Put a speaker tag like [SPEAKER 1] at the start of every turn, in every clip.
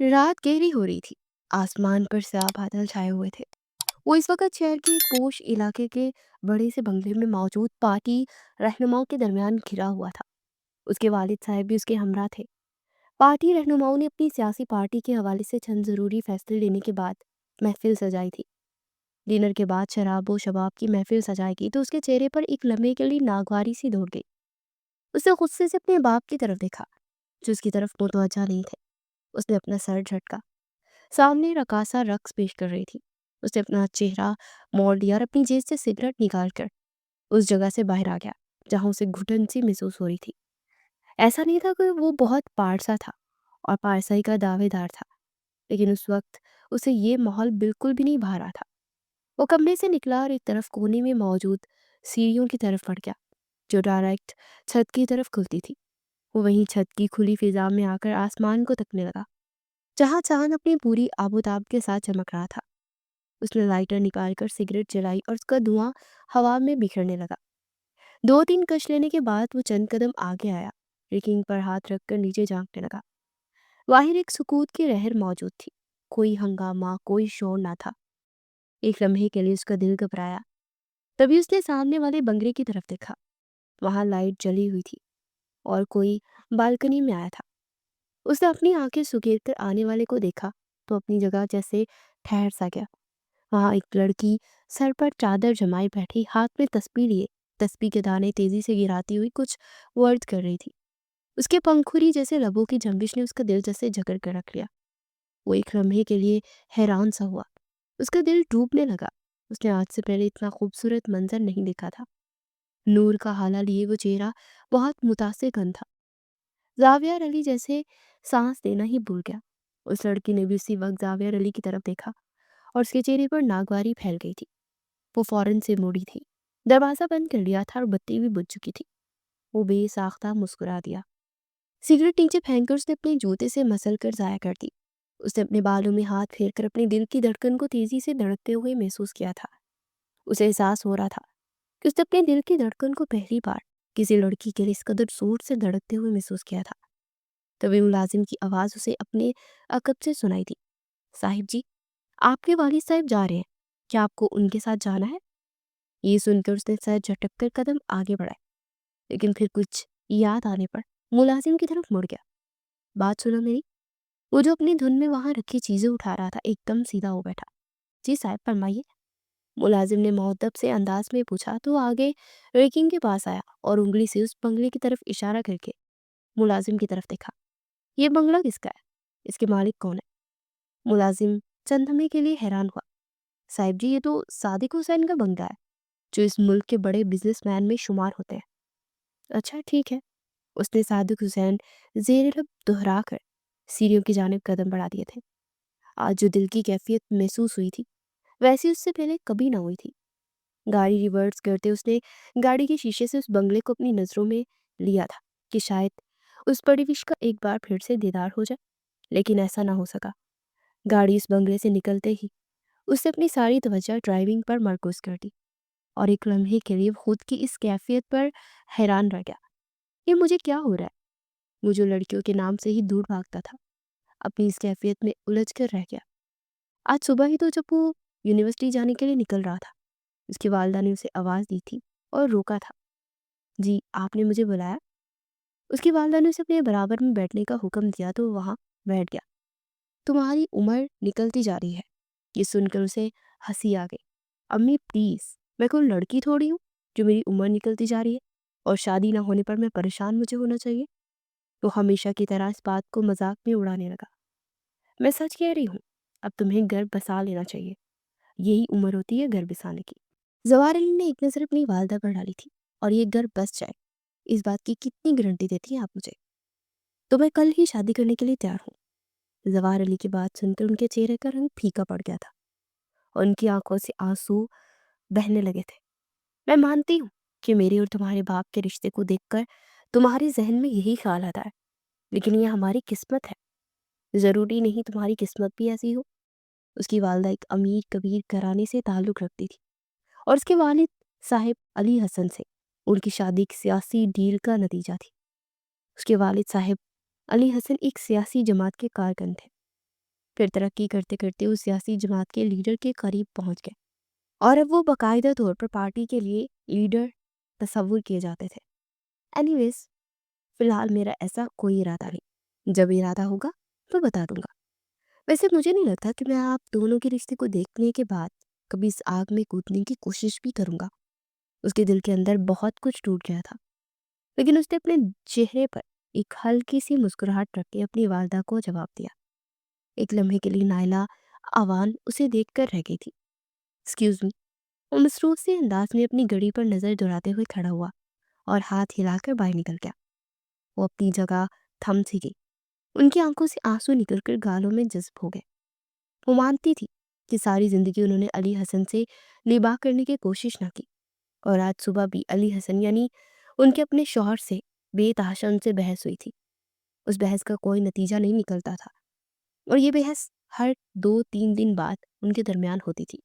[SPEAKER 1] रात गहरी हो रही थी। आसमान पर स्याह बादल छाए हुए थे। वो इस वक्त शहर के एक पोश इलाके के बड़े से बंगले में मौजूद पार्टी रहनुमाओं के दरमियान घिरा हुआ था। उसके वालिद साहब भी उसके हमरा थे। पार्टी रहनुमाओं ने अपनी सियासी पार्टी के हवाले से चंद ज़रूरी फैसले लेने के बाद महफिल सजाई थी। डिनर के बाद शराब व शबाब की महफिल सजाएगी तो उसके चेहरे पर एक लम्हे के लिए नागवारी सी दौड़ गई। उसने गुस्से से अपने बाप की तरफ देखा, जो उसकी तरफ मुतवज्जा नहीं थे। उसने अपना सर झटका। सामने रकासा रक्स पेश कर रही थी। उसने अपना चेहरा मोड़ लिया और अपनी जेब से सिगरेट निकाल कर उस जगह से बाहर आ गया जहां उसे घुटन सी महसूस हो रही थी। ऐसा नहीं था कि वो बहुत पारसा था और पारसाई का दावेदार था, लेकिन उस वक्त उसे ये माहौल बिल्कुल भी नहीं भा रहा था। वो कमरे से निकला और एक तरफ कोने में मौजूद सीढ़ियों की तरफ बढ़ गया, जो डायरेक्ट छत की तरफ खुलती थी। वो वहीं छत की खुली फिजा में आकर आसमान को तकने लगा, जहाँ चांद अपनी पूरी आबोताब के साथ चमक रहा था। उसने लाइटर निकालकर सिगरेट जलाई और उसका धुआं हवा में बिखरने लगा। दो तीन कश लेने के बाद वो चंद कदम आगे आया, रिकिंग पर हाथ रखकर नीचे झांकने लगा। बाहर एक सुकूत की लहर मौजूद थी। कोई हंगामा, कोई शोर ना था। एक लम्हे के लिए उसका दिल घबराया। तभी उसने सामने वाले बंगले की तरफ देखा। वहां लाइट जली हुई थी और कोई बालकनी में आया था। उसने अपनी आंखें सुकेर कर आने वाले को देखा तो अपनी जगह जैसे ठहर सा गया। वहां एक लड़की सर पर चादर जमाए बैठी, हाथ में तस्बीह लिए तस्बीह के दाने तेजी से गिराती हुई कुछ वर्ड कर रही थी। उसके पंखुड़ी जैसे लबों की जंबिश ने उसका दिल जैसे जकड़ कर रख लिया। वो एक लम्हे के लिए हैरान सा हुआ। उसका दिल डूबने लगा। उसने आज से पहले इतना खूबसूरत मंजर नहीं देखा था। नूर का हाला लिए वो चेहरा बहुत मुतासिर गन था। जावियर अली जैसे सांस देना ही भूल गया। उस लड़की ने भी उसी वक्त जावियर अली की तरफ देखा और उसके चेहरे पर नागवारी फैल गई थी। वो फौरन से मुड़ी थी। दरवाज़ा बंद कर लिया था और बत्ती भी बुझ चुकी थी। वो बेसाख्ता मुस्कुरा दिया। सिगरेट नीचे फेंककर उसने अपने जूते से मसल कर ज़ाया कर दी। उसने अपने बालों में हाथ फेरकर अपने दिल की धड़कन को तेजी से धड़कते हुए महसूस किया था। उसे एहसास हो रहा था कि उसने अपने दिल की धड़कन को पहली बार किसी लड़की के लिए इस कदर जोर से धड़कते हुए महसूस किया था। तभी मुलाजिम की आवाज़ उसे अपने अकब से सुनाई दी। साहिब जी, आपके वालिद साहब जा रहे हैं, क्या आपको उनके साथ जाना है? ये सुनकर उसने सर झटक कर कदम आगे बढ़ाए, लेकिन फिर कुछ याद आने पर मुलाजिम की तरफ मुड़ गया। बात सुनो मेरी। वो जो अपनी धुन में वहां रखी चीजें उठा रहा था एकदम सीधा हो बैठा। जी साहब, फरमाइए। मुलाजिम ने मुअद्दब से अंदाज में पूछा तो आगे रेकिंग के पास आया और उंगली से उस बंगले की तरफ इशारा करके मुलाजिम की तरफ देखा। ये बंगला किसका है? इसके मालिक कौन है? मुलाजिम चंद समय के लिए हैरान हुआ। साहिब जी, ये तो सादिक हुसैन का बंगला है, जो इस मुल्क के बड़े बिजनेसमैन में शुमार होते हैं। अच्छा, ठीक है। उसने सादिक हुसैन जेर लब दोहरा कर सीढ़ियों की जानिब कदम बढ़ा दिए थे। आज जो दिल की कैफियत महसूस हुई थी, वैसी उससे पहले कभी ना हुई थी। गाड़ी रिवर्स करते उसने गाड़ी के शीशे से उस बंगले को अपनी नज़रों में लिया था कि शायद उस परिविश का एक बार फिर से दीदार हो जाए, लेकिन ऐसा ना हो सका। गाड़ी इस बंगले से निकलते ही उसने अपनी सारी तवज्जो ड्राइविंग पर मरकूज कर दी और एक लम्हे के लिए खुद की इस कैफियत पर हैरान रह गया। ये मुझे क्या हो रहा है? वो जो लड़कियों के नाम से ही दूर भागता था, अपनी इस कैफियत में उलझ कर रह गया। आज सुबह ही तो जब वो यूनिवर्सिटी जाने के लिए निकल रहा था, उसकी वालदा ने उसे आवाज़ दी थी और रोका था। जी, आपने मुझे बुलाया? उसकी वालदा ने उसे अपने बराबर में बैठने का हुक्म दिया तो वो वहाँ बैठ गया। तुम्हारी उम्र निकलती जा रही है। ये सुनकर उसे हंसी आ गई। अम्मी प्लीज़, मैं कोई लड़की थोड़ी हूँ जो मेरी उम्र निकलती जा रही है और शादी ना होने पर मैं परेशान मुझे होना चाहिए। वो हमेशा की तरह इस बात को मजाक में उड़ाने लगा। मैं सच कह रही हूँ, अब तुम्हें घर बसा लेना चाहिए। यही उम्र होती है घर बसाने की। जवार अली ने एक नज़र अपनी वालदा पर डाली थी। और ये घर बस जाए, इस बात की कितनी गारंटी देती हैं आप मुझे? तो मैं कल ही शादी करने के लिए तैयार हूँ। जवार अली की बात सुनकर उनके चेहरे का रंग फीका पड़ गया था और उनकी आंखों से आंसू बहने लगे थे। मैं मानती हूँ कि मेरे और तुम्हारे बाप के रिश्ते को देखकर तुम्हारे जहन में यही ख्याल आता है, लेकिन ये हमारी किस्मत है। ज़रूरी नहीं तुम्हारी किस्मत भी ऐसी हो। उसकी वालदा एक अमीर कबीर घराने से ताल्लुक़ रखती थी और उसके वालिद साहिब अली हसन से उनकी शादी एक सियासी डील का नतीजा थी। उसके वालिद साहिब अली हसन एक सियासी जमात के कारकुन थे। پھر ترقی کرتے کرتے وہ سیاسی جماعت کے لیڈر کے قریب پہنچ گئے، اور اب وہ باقاعدہ طور پر پارٹی کے لیے لیڈر تصور کیے جاتے تھے۔ اینی ویز، فی الحال میرا ایسا کوئی ارادہ نہیں، جب ارادہ ہوگا تو بتا دوں گا۔ ویسے مجھے نہیں لگتا کہ میں آپ دونوں کے رشتے کو دیکھنے کے بعد کبھی اس آگ میں کودنے کی کوشش بھی کروں گا۔ اس کے دل کے اندر بہت کچھ ٹوٹ گیا تھا، لیکن اس نے اپنے چہرے پر ایک ہلکی سی مسکراہٹ رکھ کے اپنی والدہ کو جواب دیا۔ ایک لمحے کے لیے نائلہ آوان اسے دیکھ کر رہ گئی تھی۔ ایکسکیوز می، وہ مسرور سے انداز میں اپنی گھڑی پر نظر دوڑاتے ہوئے کھڑا ہوا اور ہاتھ ہلا کر باہر نکل گیا۔ وہ اپنی جگہ تھم سی گئی، ان کی آنکھوں سے آنسو نکل کر گالوں میں جذب ہو گئے۔ وہ مانتی تھی کہ ساری زندگی انہوں نے علی حسن سے نباہ کرنے کی کوشش نہ کی، اور آج صبح بھی علی حسن یعنی ان کے اپنے شوہر سے بے تحاشا ان سے بحث ہوئی تھی۔ اس بحث کا کوئی نتیجہ نہیں نکلتا تھا، اور یہ بحث ہر 2-3 دن بعد ان کے درمیان ہوتی تھی۔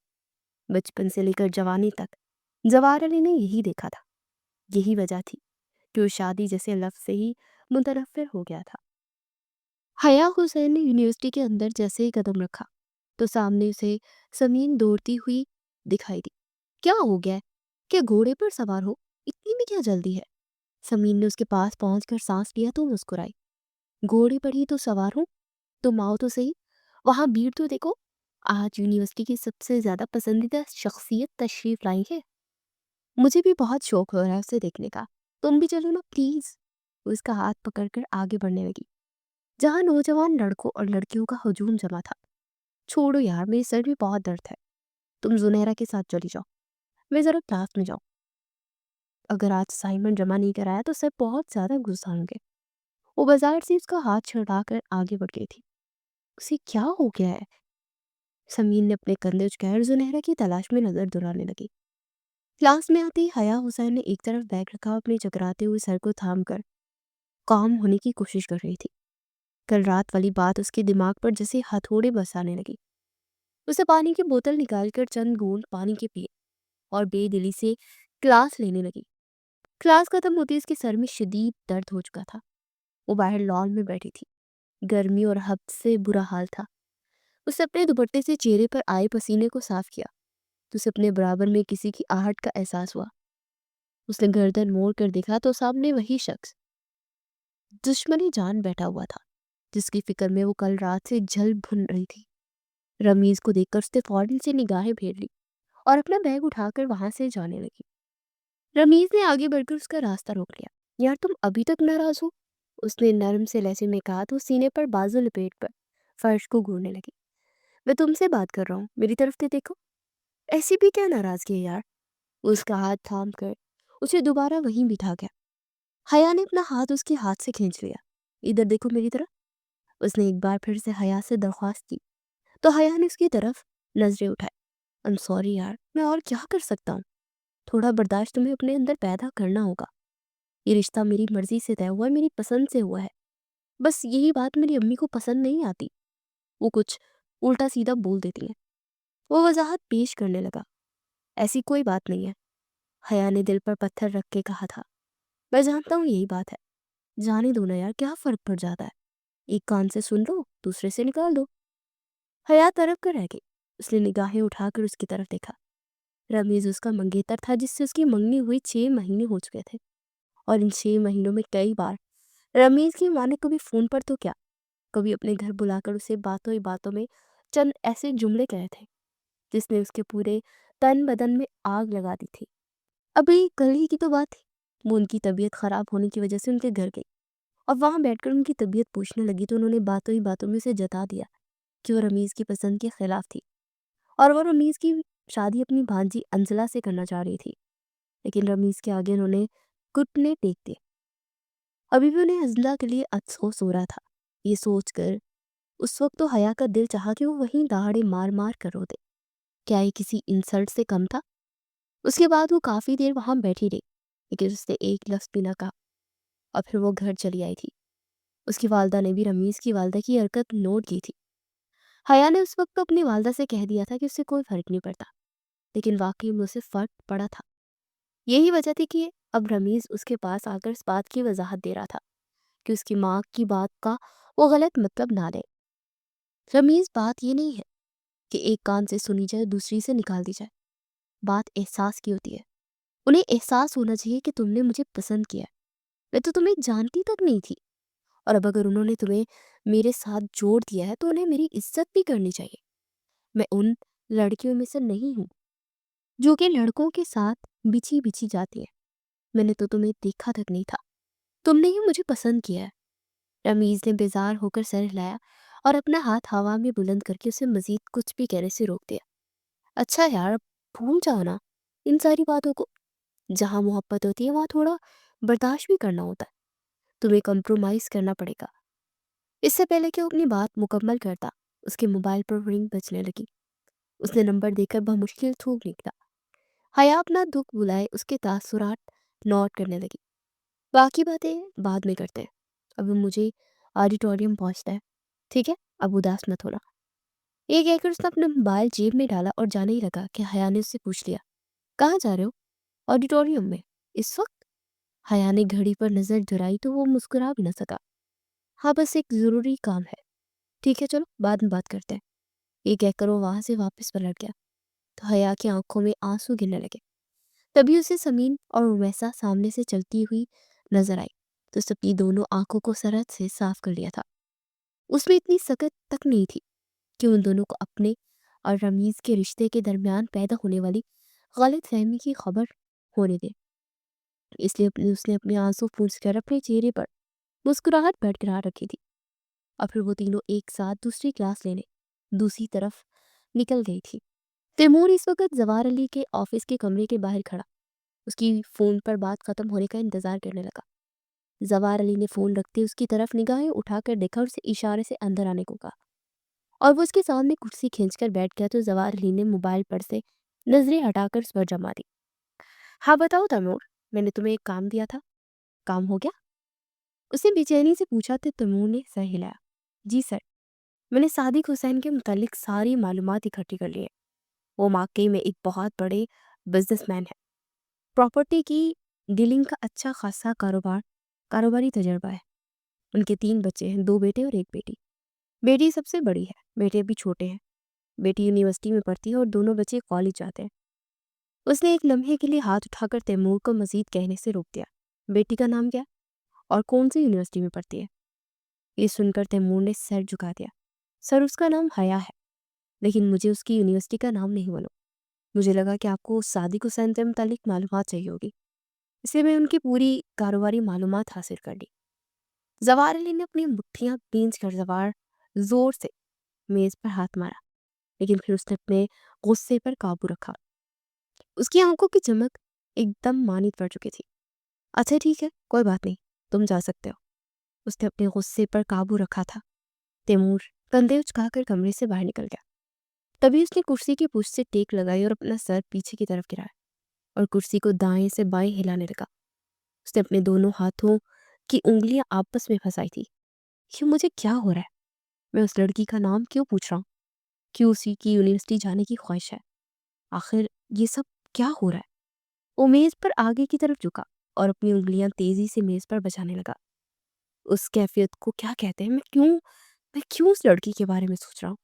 [SPEAKER 1] بچپن سے لے کر جوانی تک جوار علی نے یہی دیکھا تھا۔ یہی وجہ تھی کہ وہ شادی جیسے لفظ سے ہی متنفر ہو گیا تھا۔ حیا حسین نے یونیورسٹی کے اندر جیسے ہی قدم رکھا تو سامنے اسے سمین دوڑتی ہوئی دکھائی دی۔ کیا ہو گیا ہے؟ کیا گھوڑے پر سوار ہو؟ اتنی بھی کیا جلدی ہے؟ سمین نے اس کے پاس پہنچ کر سانس لیا تو مسکرائی۔ گھوڑے پر ہی تو سوار ہوں، تم آؤ تو صحیح، وہاں بھیڑ تو دیکھو، آج یونیورسٹی کی سب سے زیادہ پسندیدہ شخصیت تشریف لائی ہے۔ مجھے بھی بہت شوق ہو رہا ہے اسے دیکھنے کا، تم بھی چلو نا پلیز۔ وہ اس کا ہاتھ پکڑ کر آگے بڑھنے لگی، جہاں نوجوان لڑکوں اور لڑکیوں کا ہجوم جمع تھا۔ چھوڑو یار، میری سر بھی بہت درد ہے، تم زنیرہ کے ساتھ چلی جاؤ، میں ذرا کلاس میں جاؤں۔ اگر آج اسائنمنٹ جمع نہیں کرایا تو سر بہت زیادہ غصہ ہوں گے۔ وہ بازار سے اس کا ہاتھ چھڑا کر آگے بڑھ گئی تھی۔ اسے کیا ہو گیا ہے؟ سمین نے اپنے کندھے اچکائے زنیرہ کی تلاش میں نظر دوڑانے لگی۔ کلاس میں آتی حیا حسین نے ایک طرف بیگ رکھا، اپنے چکراتے ہوئے سر کو تھام کر کام ہونے کی کوشش کر رہی تھی۔ کل رات والی بات اس کے دماغ پر جیسے ہتھوڑے برسانے لگی۔ اسے پانی کی بوتل نکال کر چند گھونٹ پانی کے پیے اور بے دلی سے کلاس لینے لگی۔ کلاس ختم ہوتی اس کے سر میں شدید درد ہو چکا تھا۔ وہ باہر لان میں بیٹھی تھی، گرمی اور ہب سے برا حال تھا۔ اسے اپنے دوپٹے سے چہرے پر آئے پسینے کو صاف کیا تو اسے اپنے برابر میں کسی کی آہٹ کا احساس ہوا۔ اس نے گردن موڑ کر دیکھا تو سامنے وہی شخص دشمنی جان بیٹھا ہوا تھا، جس کی فکر میں وہ کل رات سے جل بھن رہی تھی۔ رمیز کو دیکھ کر اس نے فوراً سے نگاہیں پھیر لی اور اپنا بیگ اٹھا کر وہاں سے جانے لگی۔ رمیز نے آگے بڑھ کر اس کا راستہ روک لیا۔ یار تم ابھی تک ناراض ہو؟ اس نے نرم سے لہجے میں کہا تو سینے پر بازو لپیٹ کر فرش کو گھورنے لگی۔ میں تم سے بات کر رہا ہوں، میری طرف سے دیکھو۔ ایسی بھی کیا ناراضگی ہے یار؟ وہ اس کا ہاتھ تھام کر اسے دوبارہ وہیں بٹھا گیا۔ حیا نے اپنا ہاتھ اس کے ہاتھ سے کھینچ لیا۔ ادھر دیکھو میری طرف، اس نے ایک بار پھر سے حیا سے درخواست کی تو حیا نے اس کی طرف نظریں اٹھائی۔ I'm sorry یار، میں اور کیا کر سکتا ہوں؟ تھوڑا برداشت تمہیں اپنے اندر پیدا کرنا ہوگا۔ یہ رشتہ میری مرضی سے طے ہوا ہے، میری پسند سے ہوا ہے۔ بس یہی بات میری امی کو پسند نہیں آتی، وہ کچھ الٹا سیدھا بول دیتی ہیں۔ وہ وضاحت پیش کرنے لگا۔ ایسی کوئی بات نہیں ہے، حیا نے دل پر پتھر رکھ کے کہا تھا۔ میں جانتا ہوں یہی بات ہے، جانے دو نا یار، کیا فرق پڑ جاتا ہے؟ ایک کان سے سن لو، دوسرے سے نکال دو۔ حیا طرف کر رہ گئی۔ اس نے نگاہیں اٹھا کر اس کی طرف دیکھا۔ رمیز اس کا منگیتر تھا، جس سے اس کی منگنی ہوئی 6 مہینے ہو چکے تھے، اور ان 6 مہینوں میں کئی بار رمیز کی ماں نے کبھی فون پر تو کیا، کبھی اپنے گھر بلا کر اسے باتوں ہی باتوں میں چند ایسے جملے کہے تھے جس نے اس کے پورے تن بدن میں آگ لگا دی تھی۔ ابھی کل ہی کی تو بات تھی، وہ ان کی طبیعت خراب ہونے کی وجہ سے ان کے گھر گئی اور وہاں بیٹھ کر ان کی طبیعت پوچھنے لگی تو انہوں نے باتوں ہی باتوں میں اسے جتا دیا کہ وہ رمیز کی پسند کے خلاف تھی اور وہ رمیز کی شادی اپنی بھانجی انزلہ سے کرنا چاہ رہی تھی۔ لیکن رمیز کے آگے انہوں نے گھٹنے ٹیک دیے۔ ابھی بھی انہیں انزلہ کے لیے افسوس ہو رہا تھا۔ یہ سوچ کر اس وقت تو حیا کا دل چاہا کہ وہ وہیں دہاڑے مار مار کر رو دے۔ کیا یہ کسی انسلٹ سے کم تھا؟ اس کے بعد وہ کافی دیر وہاں بیٹھی رہی، لیکن اس نے ایک لفظ بھی نہ کہا، اور پھر وہ گھر چلی آئی تھی۔ اس کی والدہ نے بھی رمیز کی والدہ کی حرکت نوٹ کی تھی۔ حیا نے اس وقت تو اپنی والدہ سے کہہ دیا تھا کہ اس سے کوئی فرق نہیں پڑتا، لیکن واقعی میں اسے فرق پڑا تھا۔ یہی وجہ تھی کہ اب رمیز اس کے پاس آ کر اس بات کی وضاحت دے رہا تھا کہ اس کی ماں کی بات کا وہ غلط مطلب نہ لے۔ رمیز بات یہ نہیں ہے کہ ایک کان سے سنی جائے دوسری سے نکال دی جائے، بات احساس کی ہوتی ہے۔ انہیں احساس ہونا چاہیے کہ تم نے مجھے پسند کیا ہے، میں تو تمہیں جانتی تک نہیں تھی، اور اب اگر انہوں نے تمہیں میرے ساتھ جوڑ دیا ہے تو انہیں میری عزت بھی کرنی چاہیے۔ میں ان لڑکیوں میں سے نہیں ہوں جو کہ لڑکوں کے ساتھ بچھی بچھی جاتی ہے۔ میں نے تو تمہیں دیکھا تک نہیں تھا، تم نے ہی مجھے پسند کیا ہے۔ رمیز نے بیزار ہو کر سر ہلایا اور اپنا ہاتھ ہوا میں بلند کر کے اسے مزید کچھ بھی کہنے سے روک دیا۔ اچھا یار، اب بھول جاؤ نا ان ساری باتوں کو۔ جہاں محبت ہوتی ہے وہاں تھوڑا برداشت بھی کرنا ہوتا ہے، تمہیں کمپرومائز کرنا پڑے گا۔ اس سے پہلے کہ وہ اپنی بات مکمل کرتا، اس کے موبائل پر رنگ بجنے لگی۔ اس نے نمبر دیکھ کر بمشکل تھوک نکلا۔ حیا اپنا دکھ بلائے اس کے تاثرات نوٹ کرنے لگی۔ باقی باتیں بعد میں کرتے ہیں، ابھی مجھے آڈیٹوریم پہنچتا ہے، ٹھیک ہے؟ اب اداس مت ہونا۔ یہ کہہ کر اس نے اپنا موبائل جیب میں ڈالا اور جانے ہی لگا کہ حیا نے اس سے پوچھ لیا، کہاں جا رہے ہو؟ آڈیٹوریم میں؟ اس وقت؟ حیا نے گھڑی پر نظر درائی تو وہ مسکرا بھی نہ سکا۔ ہاں بس ایک ضروری کام ہے، ٹھیک ہے چلو بعد میں بات کرتے ہیں۔ یہ کہہ کر وہ وہاں سے واپس پلٹ گیا تو حیا کی آنکھوں میں آنسو گرنے لگے۔ تبھی اسے سمین اور امیسا سامنے سے چلتی ہوئی نظر آئی تو اس اپنی دونوں آنکھوں کو سرحد سے صاف کر لیا تھا۔ اس میں اتنی سکت تک نہیں تھی کہ ان دونوں کو اپنے اور رمیز کے رشتے کے درمیان پیدا ہونے والی غلط فہمی کی خبر ہونے دے۔ اس لیے اس نے اپنے آنسو پونچھ کر اپنے چہرے پر مسکراہٹ برقرار رکھی تھی، اور پھر وہ تینوں ایک ساتھ دوسری کلاس لینے دوسری طرف نکل گئی تھی۔ تیمور اس وقت زوار علی کے آفس کے کمرے کے باہر کھڑا اس کی فون پر بات ختم ہونے کا انتظار کرنے لگا۔ زوار علی نے فون رکھتے اس کی طرف نگاہیں اٹھا کر دیکھا اور اسے اشارے سے اندر آنے کو کہا، اور وہ اس کے سامنے کرسی کھینچ کر بیٹھ گیا تو زوار علی نے موبائل پر سے نظریں ہٹا کر اس پر جما دی۔ ہاں بتاؤ تیمور، میں نے تمہیں ایک کام دیا تھا، کام ہو گیا؟ اس نے بے چینی سے پوچھا تو تیمور نے سر ہلایا۔ جی سر، میں نے صادق حسین کے متعلق ساری معلومات اکٹھی کر لی ہے۔ وہ واقعی میں ایک بہت بڑے بزنس مین ہے، پراپرٹی کی ڈیلنگ کا اچھا خاصا کاروباری تجربہ ہے۔ ان کے 3 بچے ہیں، 2 بیٹے اور 1 بیٹی۔ بیٹی سب سے بڑی ہے، بیٹے ابھی چھوٹے ہیں۔ بیٹی یونیورسٹی میں پڑھتی ہے اور دونوں بچے کالج جاتے ہیں۔ اس نے ایک لمحے کے لیے ہاتھ اٹھا کر تیمور کو مزید کہنے سے روک دیا۔ بیٹی کا نام کیا اور کون سی یونیورسٹی میں پڑھتی ہے؟ یہ سن کر تیمور نے سر جھکا دیا۔ سر اس کا نام حیا ہے، لیکن مجھے اس کی یونیورسٹی کا نام نہیں معلوم۔ مجھے لگا کہ آپ کو صادق حسین سے متعلق معلومات چاہیے ہوگی، اس لیے میں ان کی پوری کاروباری معلومات حاصل کر لی۔ زوار علی نے اپنی مٹھیاں بھینچ کر زور سے میز پر ہاتھ مارا، لیکن پھر اس نے اپنے غصے پر قابو رکھا۔ اس کی آنکھوں کی چمک ایک دم مانی پڑ چکی تھی۔ اچھا ٹھیک ہے، کوئی بات نہیں، تم جا سکتے ہو۔ اس نے اپنے غصے پر قابو رکھا تھا۔ تیمور کندھے اچکا کر کمرے سے باہر نکل گیا۔ تبھی اس نے کرسی کی پشت سے ٹیک لگائی اور اپنا سر پیچھے کی طرف گرایا اور کرسی کو دائیں سے بائیں ہلانے لگا۔ اس نے اپنے دونوں ہاتھوں کی انگلیاں آپس میں پھنسائی تھی۔ یہ مجھے کیا ہو رہا ہے؟ میں اس لڑکی کا نام کیوں پوچھ رہا ہوں؟ کیوں اسی کی یونیورسٹی جانے کی خواہش ہے؟ آخر یہ سب کیا ہو رہا ہے؟ وہ میز پر آگے کی طرف جھکا اور اپنی انگلیاں تیزی سے میز پر بجانے لگا۔ اس کیفیت کو کیا کہتے ہیں؟ میں کیوں اس لڑکی کے بارے میں سوچ رہا ہوں؟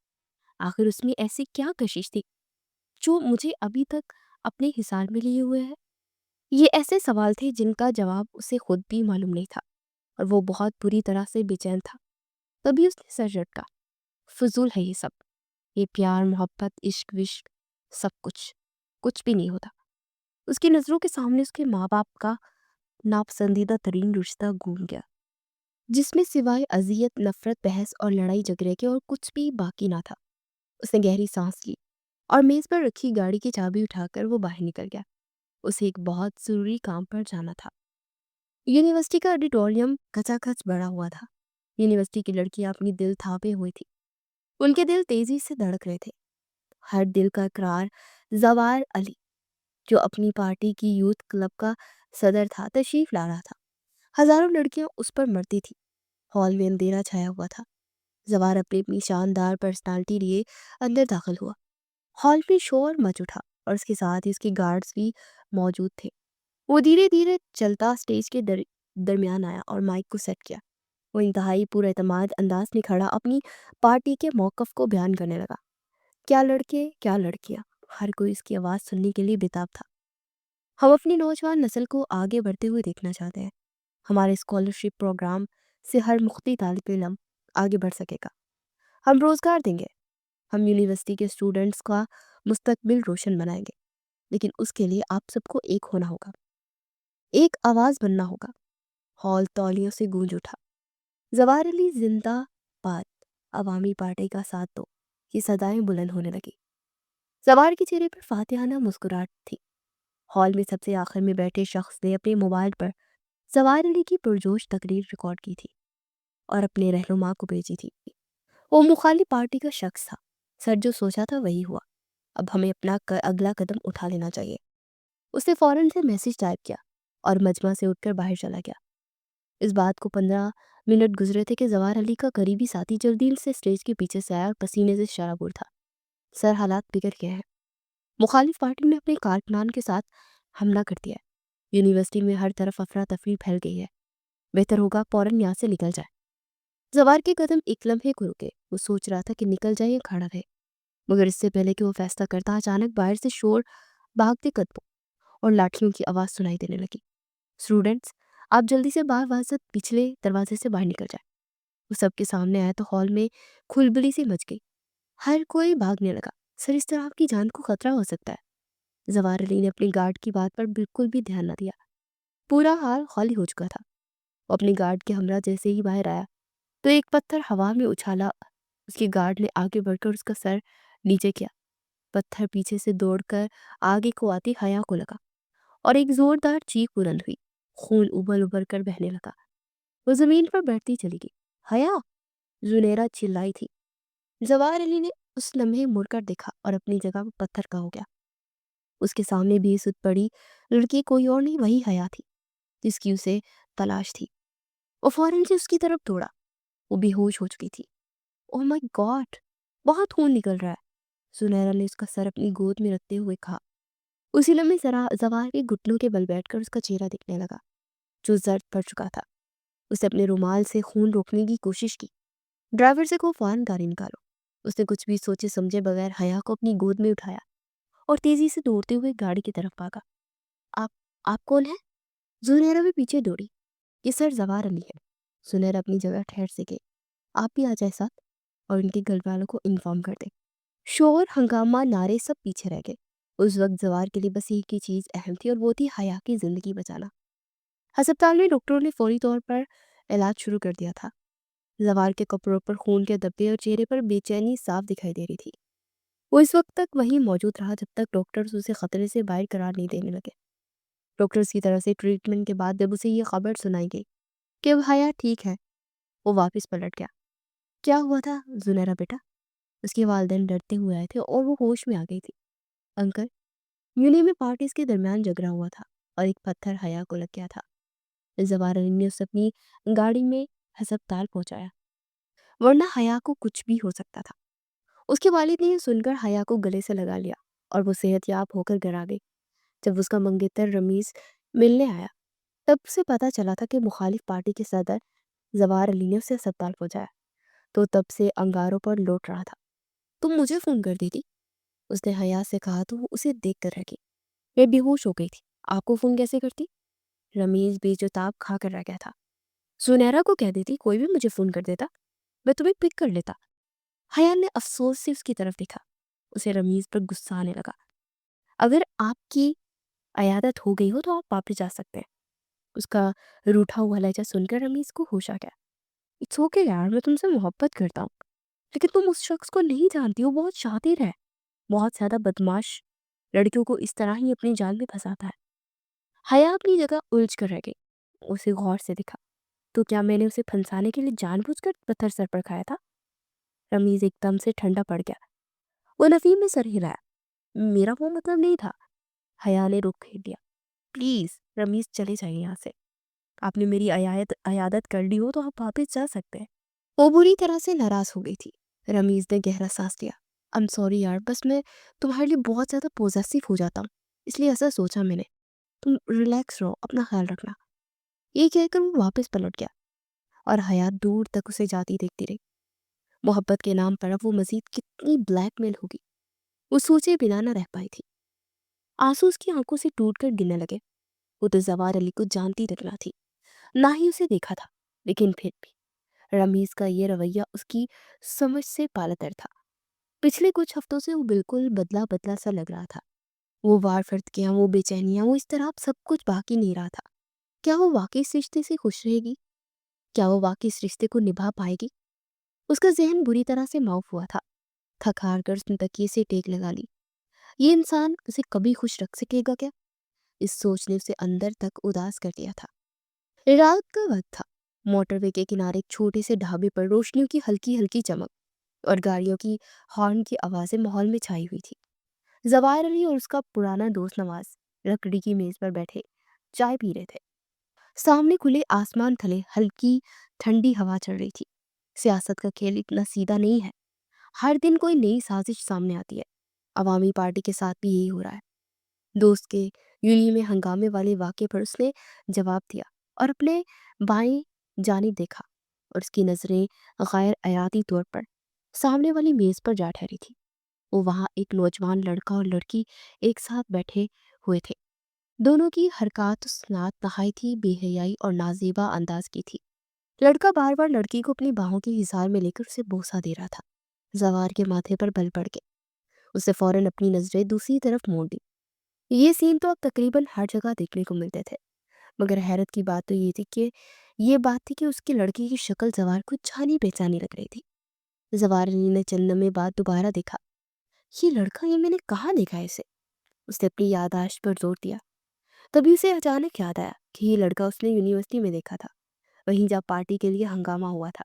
[SPEAKER 1] آخر اس میں ایسی کیا کشش تھی جو مجھے ابھی تک اپنے حصار میں لیے ہوئے ہے؟ یہ ایسے سوال تھے جن کا جواب اسے خود بھی معلوم نہیں تھا، اور وہ بہت بری طرح سے بے چین تھا۔ تبھی اس نے سر جھٹکا۔ فضول ہے یہ سب، یہ پیار محبت عشق وشق سب کچھ بھی نہیں ہوتا۔ اس کی نظروں کے سامنے اس کے ماں باپ کا ناپسندیدہ ترین رشتہ گھوم گیا، جس میں سوائے اذیت نفرت بحث اور لڑائی جھگڑے کے اور کچھ بھی باقی نہ تھا۔ اس نے گہری سانس لی اور میز پر رکھی گاڑی کی چابی اٹھا کر وہ باہر نکل گیا۔ اسے ایک بہت ضروری کام پر جانا تھا۔ یونیورسٹی کا آڈیٹوریم کھچا کھچ بڑا ہوا تھا۔ یونیورسٹی کی لڑکیاں اپنی دل تھاپے ہوئی تھی، ان کے دل تیزی سے دھڑک رہے تھے۔ ہر دل کا اقرار زوار علی، جو اپنی پارٹی کی یوتھ کلب کا صدر تھا، تشریف لا رہا تھا۔ ہزاروں لڑکیاں اس پر مرتی تھی۔ ہال میں اندھیرا چھایا ہوا تھا۔ زوار اپنی شاندار پرسنالٹی لیے اندر داخل ہوا۔ ہال میں شور مچ اٹھا اور اس کے ساتھ ہی اس کے گارڈز بھی موجود تھے۔ وہ دھیرے دھیرے چلتا سٹیج کے درمیان آیا اور مائک کو سیٹ کیا۔ وہ انتہائی پورا اعتماد انداز میں کھڑا اپنی پارٹی کے موقف کو بیان کرنے لگا۔ کیا لڑکے کیا لڑکیاں، ہر کوئی اس کی آواز سننے کے لیے بےتاب تھا۔ ہم اپنی نوجوان نسل کو آگے بڑھتے ہوئے دیکھنا چاہتے ہیں۔ ہمارے اسکالرشپ پروگرام سے ہر مختی طالب علم آگے بڑھ سکے گا۔ ہم روزگار دیں گے، ہم یونیورسٹی کے اسٹوڈنٹس کا مستقبل روشن بنائیں گے، لیکن اس کے لیے آپ سب کو ایک ہونا ہوگا، ایک آواز بننا ہوگا۔ ہال تولیوں سے گونج اٹھا، زوار علی زندہ باد، عوامی پارٹی کا ساتھ دو، یہ صدائیں بلند ہونے لگی۔ زوار کے چہرے پر فاتحانہ مسکراہٹ تھی۔ ہال میں سب سے آخر میں بیٹھے شخص نے اپنے موبائل پر زوار علی کی پرجوش تقریر ریکارڈ کی تھی اور اپنے رہنما کو بھیجی تھی۔ وہ مخالف پارٹی کا شخص تھا۔ سر جو سوچا تھا وہی ہوا، اب ہمیں اپنا اگلا قدم اٹھا لینا چاہیے۔ اس نے فوراً سے میسج ٹائپ کیا اور مجمع سے اٹھ کر باہر چلا گیا۔ اس بات کو 15 منٹ گزرے تھے کہ زوار علی کا قریبی ساتھی جلدی سے اسٹیج کے پیچھے سے آیا اور پسینے سے شرابور تھا۔ سر، حالات بگڑ گئے ہیں، مخالف پارٹی نے اپنے کارکنان کے ساتھ حملہ کر دیا ہے، یونیورسٹی میں ہر طرف افراتفری پھیل گئی ہے، بہتر ہوگا فوراً یہاں سے نکل جائے۔ زوار کے قدم ایک لمحے کو رکے، وہ سوچ رہا تھا کہ نکل جائے یا کھڑا رہے، مگر اس سے پہلے کہ وہ فیصلہ کرتا اچانک باہر سے شور، بھاگتے قدموں اور لاٹھیوں کی آواز سنائی دینے لگی۔ اسٹوڈنٹس، آپ جلدی سے باواسط پچھلے دروازے سے باہر نکل جائیں۔ وہ سب کے سامنے آیا تو ہال میں کھلبلی سی مچ گئی، ہر کوئی بھاگنے لگا۔ سر، اس طرح آپ کی جان کو خطرہ ہو سکتا ہے۔ زوار علی نے اپنی گارڈ کی بات پر بالکل بھی دھیان نہ دیا، پورا ہال خالی ہو چکا تھا۔ وہ اپنی گارڈ کے ہمراہ جیسے ہی باہر آیا تو ایک پتھر ہوا میں اچھالا، اس کی گارڈ نے آگے بڑھ کر اس کا سر نیچے کیا، پتھر پیچھے سے دوڑ کر آگے کو آتی حیا کو لگا اور ایک زوردار چیخ بلند ہوئی، خون ابل ابل کر بہنے لگا۔ وہ زمین پر بیٹھتی چلی گئی۔ حیا، زنیرہ چلائی تھی۔ زوار علی نے اس لمحے مڑ کر دیکھا اور اپنی جگہ پر پتھر کا ہو گیا۔ اس کے سامنے بھی سد پڑی لڑکی کوئی اور نہیں، وہی حیا تھی جس کی اسے تلاش تھی۔ وہ فوراً سے اس کی طرف دوڑا، وہ بے ہوش ہو چکی تھی۔ اوہ مائی گاڈ، بہت خون نکل رہا ہے، زنیرہ نے اس کا سر اپنی گود میں رکھتے ہوئے کہا۔ اسی لمحے زوار کے گھٹنوں کے بل بیٹھ کر اس کا چہرہ دکھنے لگا جو زرد پڑ چکا تھا۔ اس نے اپنے رومال سے خون روکنے کی کوشش کی۔ ڈرائیور سے کہو فوراً گاڑی نکالو۔ اس نے کچھ بھی سوچے سمجھے بغیر حیا کو اپنی گود میں اٹھایا اور تیزی سے دوڑتے ہوئے گاڑی کی طرف بھاگا۔ آپ آپ کون ہیں؟ زنیرہ بھی پیچھے دوڑی۔ یہ سر زوار علی ہے۔ زنیرہ اپنی جگہ ٹھہر سے گئی۔ آپ بھی آ جائے ساتھ اور ان کے گھر والوں کو انفارم کر دیں۔ شور، ہنگامہ، نعرے سب پیچھے رہ گئے۔ اس وقت زوار کے لیے بس ایک ہی چیز اہم تھی اور وہ تھی حیا کی زندگی بچانا۔ ہسپتال میں ڈاکٹروں نے فوری طور پر علاج شروع کر دیا تھا۔ زوار کے کپڑوں پر خون کے دھبے اور چہرے پر بے چینی صاف دکھائی دے رہی تھی۔ وہ اس وقت تک وہیں موجود رہا جب تک ڈاکٹرز اسے خطرے سے باہر قرار نہیں دینے لگے۔ ڈاکٹرز کی طرف سے ٹریٹمنٹ کے بعد جب اسے یہ خبر سنائی گئی کہ اب حیا ٹھیک ہے، وہ واپس پلٹ گیا۔ کیا ہوا تھا زنیرہ بیٹا؟ اس کے والدین ڈرتے ہوئے آئے تھے اور وہ ہوش میں آ گئی تھی۔ انکل، یونی میں پارٹیز کے درمیان جھگڑا ہوا تھا اور ایک پتھر حیا کو لگ گیا تھا۔ زوار علی نے اسے اپنی گاڑی میں ہسپتال پہنچایا، ورنہ حیا کو کچھ بھی ہو سکتا تھا۔ اس کے والد نے یہ سن کر حیا کو گلے سے لگا لیا اور وہ صحت یاب ہو کر گھر آ گئی۔ جب اس کا منگیتر رمیز ملنے آیا تب سے پتہ چلا تھا کہ مخالف پارٹی کے صدر زوار علی نے اسے ہسپتال پہنچایا تو تب سے انگاروں پر لوٹ رہا تھا۔ تم مجھے فون کر دیتی، اس نے حیا سے کہا تو وہ اسے دیکھ کر رہ گئی۔ میں بے ہوش ہو گئی تھی، آپ کو فون کیسے کرتی؟ رمیز بے جتاب کھا کر رہ گیا تھا۔ زنیرہ کو کہہ دیتی کوئی بھی مجھے فون کر دیتا، میں تمہیں پک کر لیتا۔ حیا نے افسوس سے اس کی طرف دیکھا، اسے رمیز پر غصہ آنے لگا۔ اگر آپ کی عیادت ہو گئی ہو تو آپ واپس جا سکتے ہیں۔ اس کا روٹھا ہوا لہجہ سن کر رمیز کو ہوش آ گیا۔ اٹس اوکے یار، میں تم سے محبت کرتا ہوں، لیکن تم اس شخص کو نہیں جانتی، وہ بہت شاطر ہے، بہت زیادہ بدماش، لڑکیوں کو اس طرح ہی اپنی جال میں پھنساتا ہے۔ حیا اپنی جگہ الجھ کر رہ گئی، اسے غور سے دیکھا۔ تو کیا میں نے اسے پھنسانے کے لیے جان بوجھ کر پتھر سر پر کھایا تھا؟ رمیز ایک دم سے ٹھنڈا پڑ گیا۔ وہ نفی میں سر ہلایا۔ میرا وہ مطلب نہیں تھا۔ حیا نے رخ پھیر دیا۔ پلیز رمیز، چلے جائیں یہاں سے۔ آپ نے میری عیادت کر لی ہو تو آپ واپس جا سکتے ہیں۔ وہ بری طرح سے ناراض ہو گئی تھی۔ رمیز نے گہرا سانس لیا۔ I'm sorry یار، بس میں تمہارے لیے بہت زیادہ پوزیسو ہو جاتا ہوں، اس لیے ایسا سوچا میں نے۔ تم ریلیکس رہو، اپنا خیال رکھنا۔ یہ کہہ کر وہ واپس پلٹ گیا۔ और हया दूर तक उसे जाती देखती रही। मोहब्बत के नाम पर अब वो मजीद कितनी ब्लैकमेल होगी, वो सोचे बिना न रह पाई थी। आंसू उसकी आंखों से टूट कर गिरने लगे। वो तो जवार अली को जानती तक ना थी, ना ही उसे देखा था, लेकिन फिर भी रमीज का ये रवैया उसकी समझ से पालतर था। पिछले कुछ हफ्तों से वो बिल्कुल बदला बदला सा लग रहा था। वो वार फर्तियाँ, वो बेचैनियाँ, वो इस तरह अब सब कुछ बाकी नहीं रहा था। क्या वो वाकई इस रिश्ते से खुश रहेगी? क्या वो वाकई इस रिश्ते को निभा पाएगी? उसका जहन बुरी तरह से माउफ हुआ था। थक हार कर उसने तकिए से टेक लगा ली। ये इंसान उसे कभी खुश रख सकेगा क्या? इस सोच ने उसे अंदर तक उदास कर दिया था। रात का वक्त था। मोटरवे के किनारे एक छोटे से ढाबे पर रोशनियों की हल्की हल्की चमक और गाड़ियों की हॉर्न की आवाजें माहौल में छाई हुई थी। जवाहिर अली और उसका पुराना दोस्त नवाज लकड़ी की मेज पर बैठे चाय पी रहे थे। सामने खुले आसमान थले हल्की ठंडी हवा चल रही थी। सियासत का खेल इतना सीधा नहीं है। हर दिन कोई नई साजिश सामने आती है। अवामी पार्टी के साथ भी यही हो रहा है। दोस्त के यूनी में हंगामे वाले वाक़े पर उसने जवाब दिया और अपने बाएं जानिब देखा, और उसकी नज़रें गैर हयाती तौर पर सामने वाली मेज़ पर जा ठहरी थी। वो वहाँ एक नौजवान लड़का और लड़की एक साथ बैठे हुए थे। दोनों की हरकत स्नात नहायत ही बेहयाई और नाजेबा अंदाज की थी। लड़का बार बार लड़की को अपनी बाहों के हिसार में लेकर उसे बोसा दे रहा था। जवार के माथे पर बल पड़ गए। उसे फौरन अपनी नजरें दूसरी तरफ मोड़ दी। ये सीन तो अब तकरीबन हर जगह देखने को मिलते थे, मगर हैरत की बात तो ये बात थी कि उसकी लड़की की शक्ल जवार को जानी पहचानी लग रही थी। जवार ने चंद लम्हे बाद दोबारा देखा। ये लड़का, ये मैंने कहाँ देखा है इसे? उसने अपनी याददाश्त पर जोर दिया। तभी उसे अचानक याद आया कि ये लड़का उसने यूनिवर्सिटी में देखा था, वहीं जब पार्टी के लिए हंगामा हुआ था।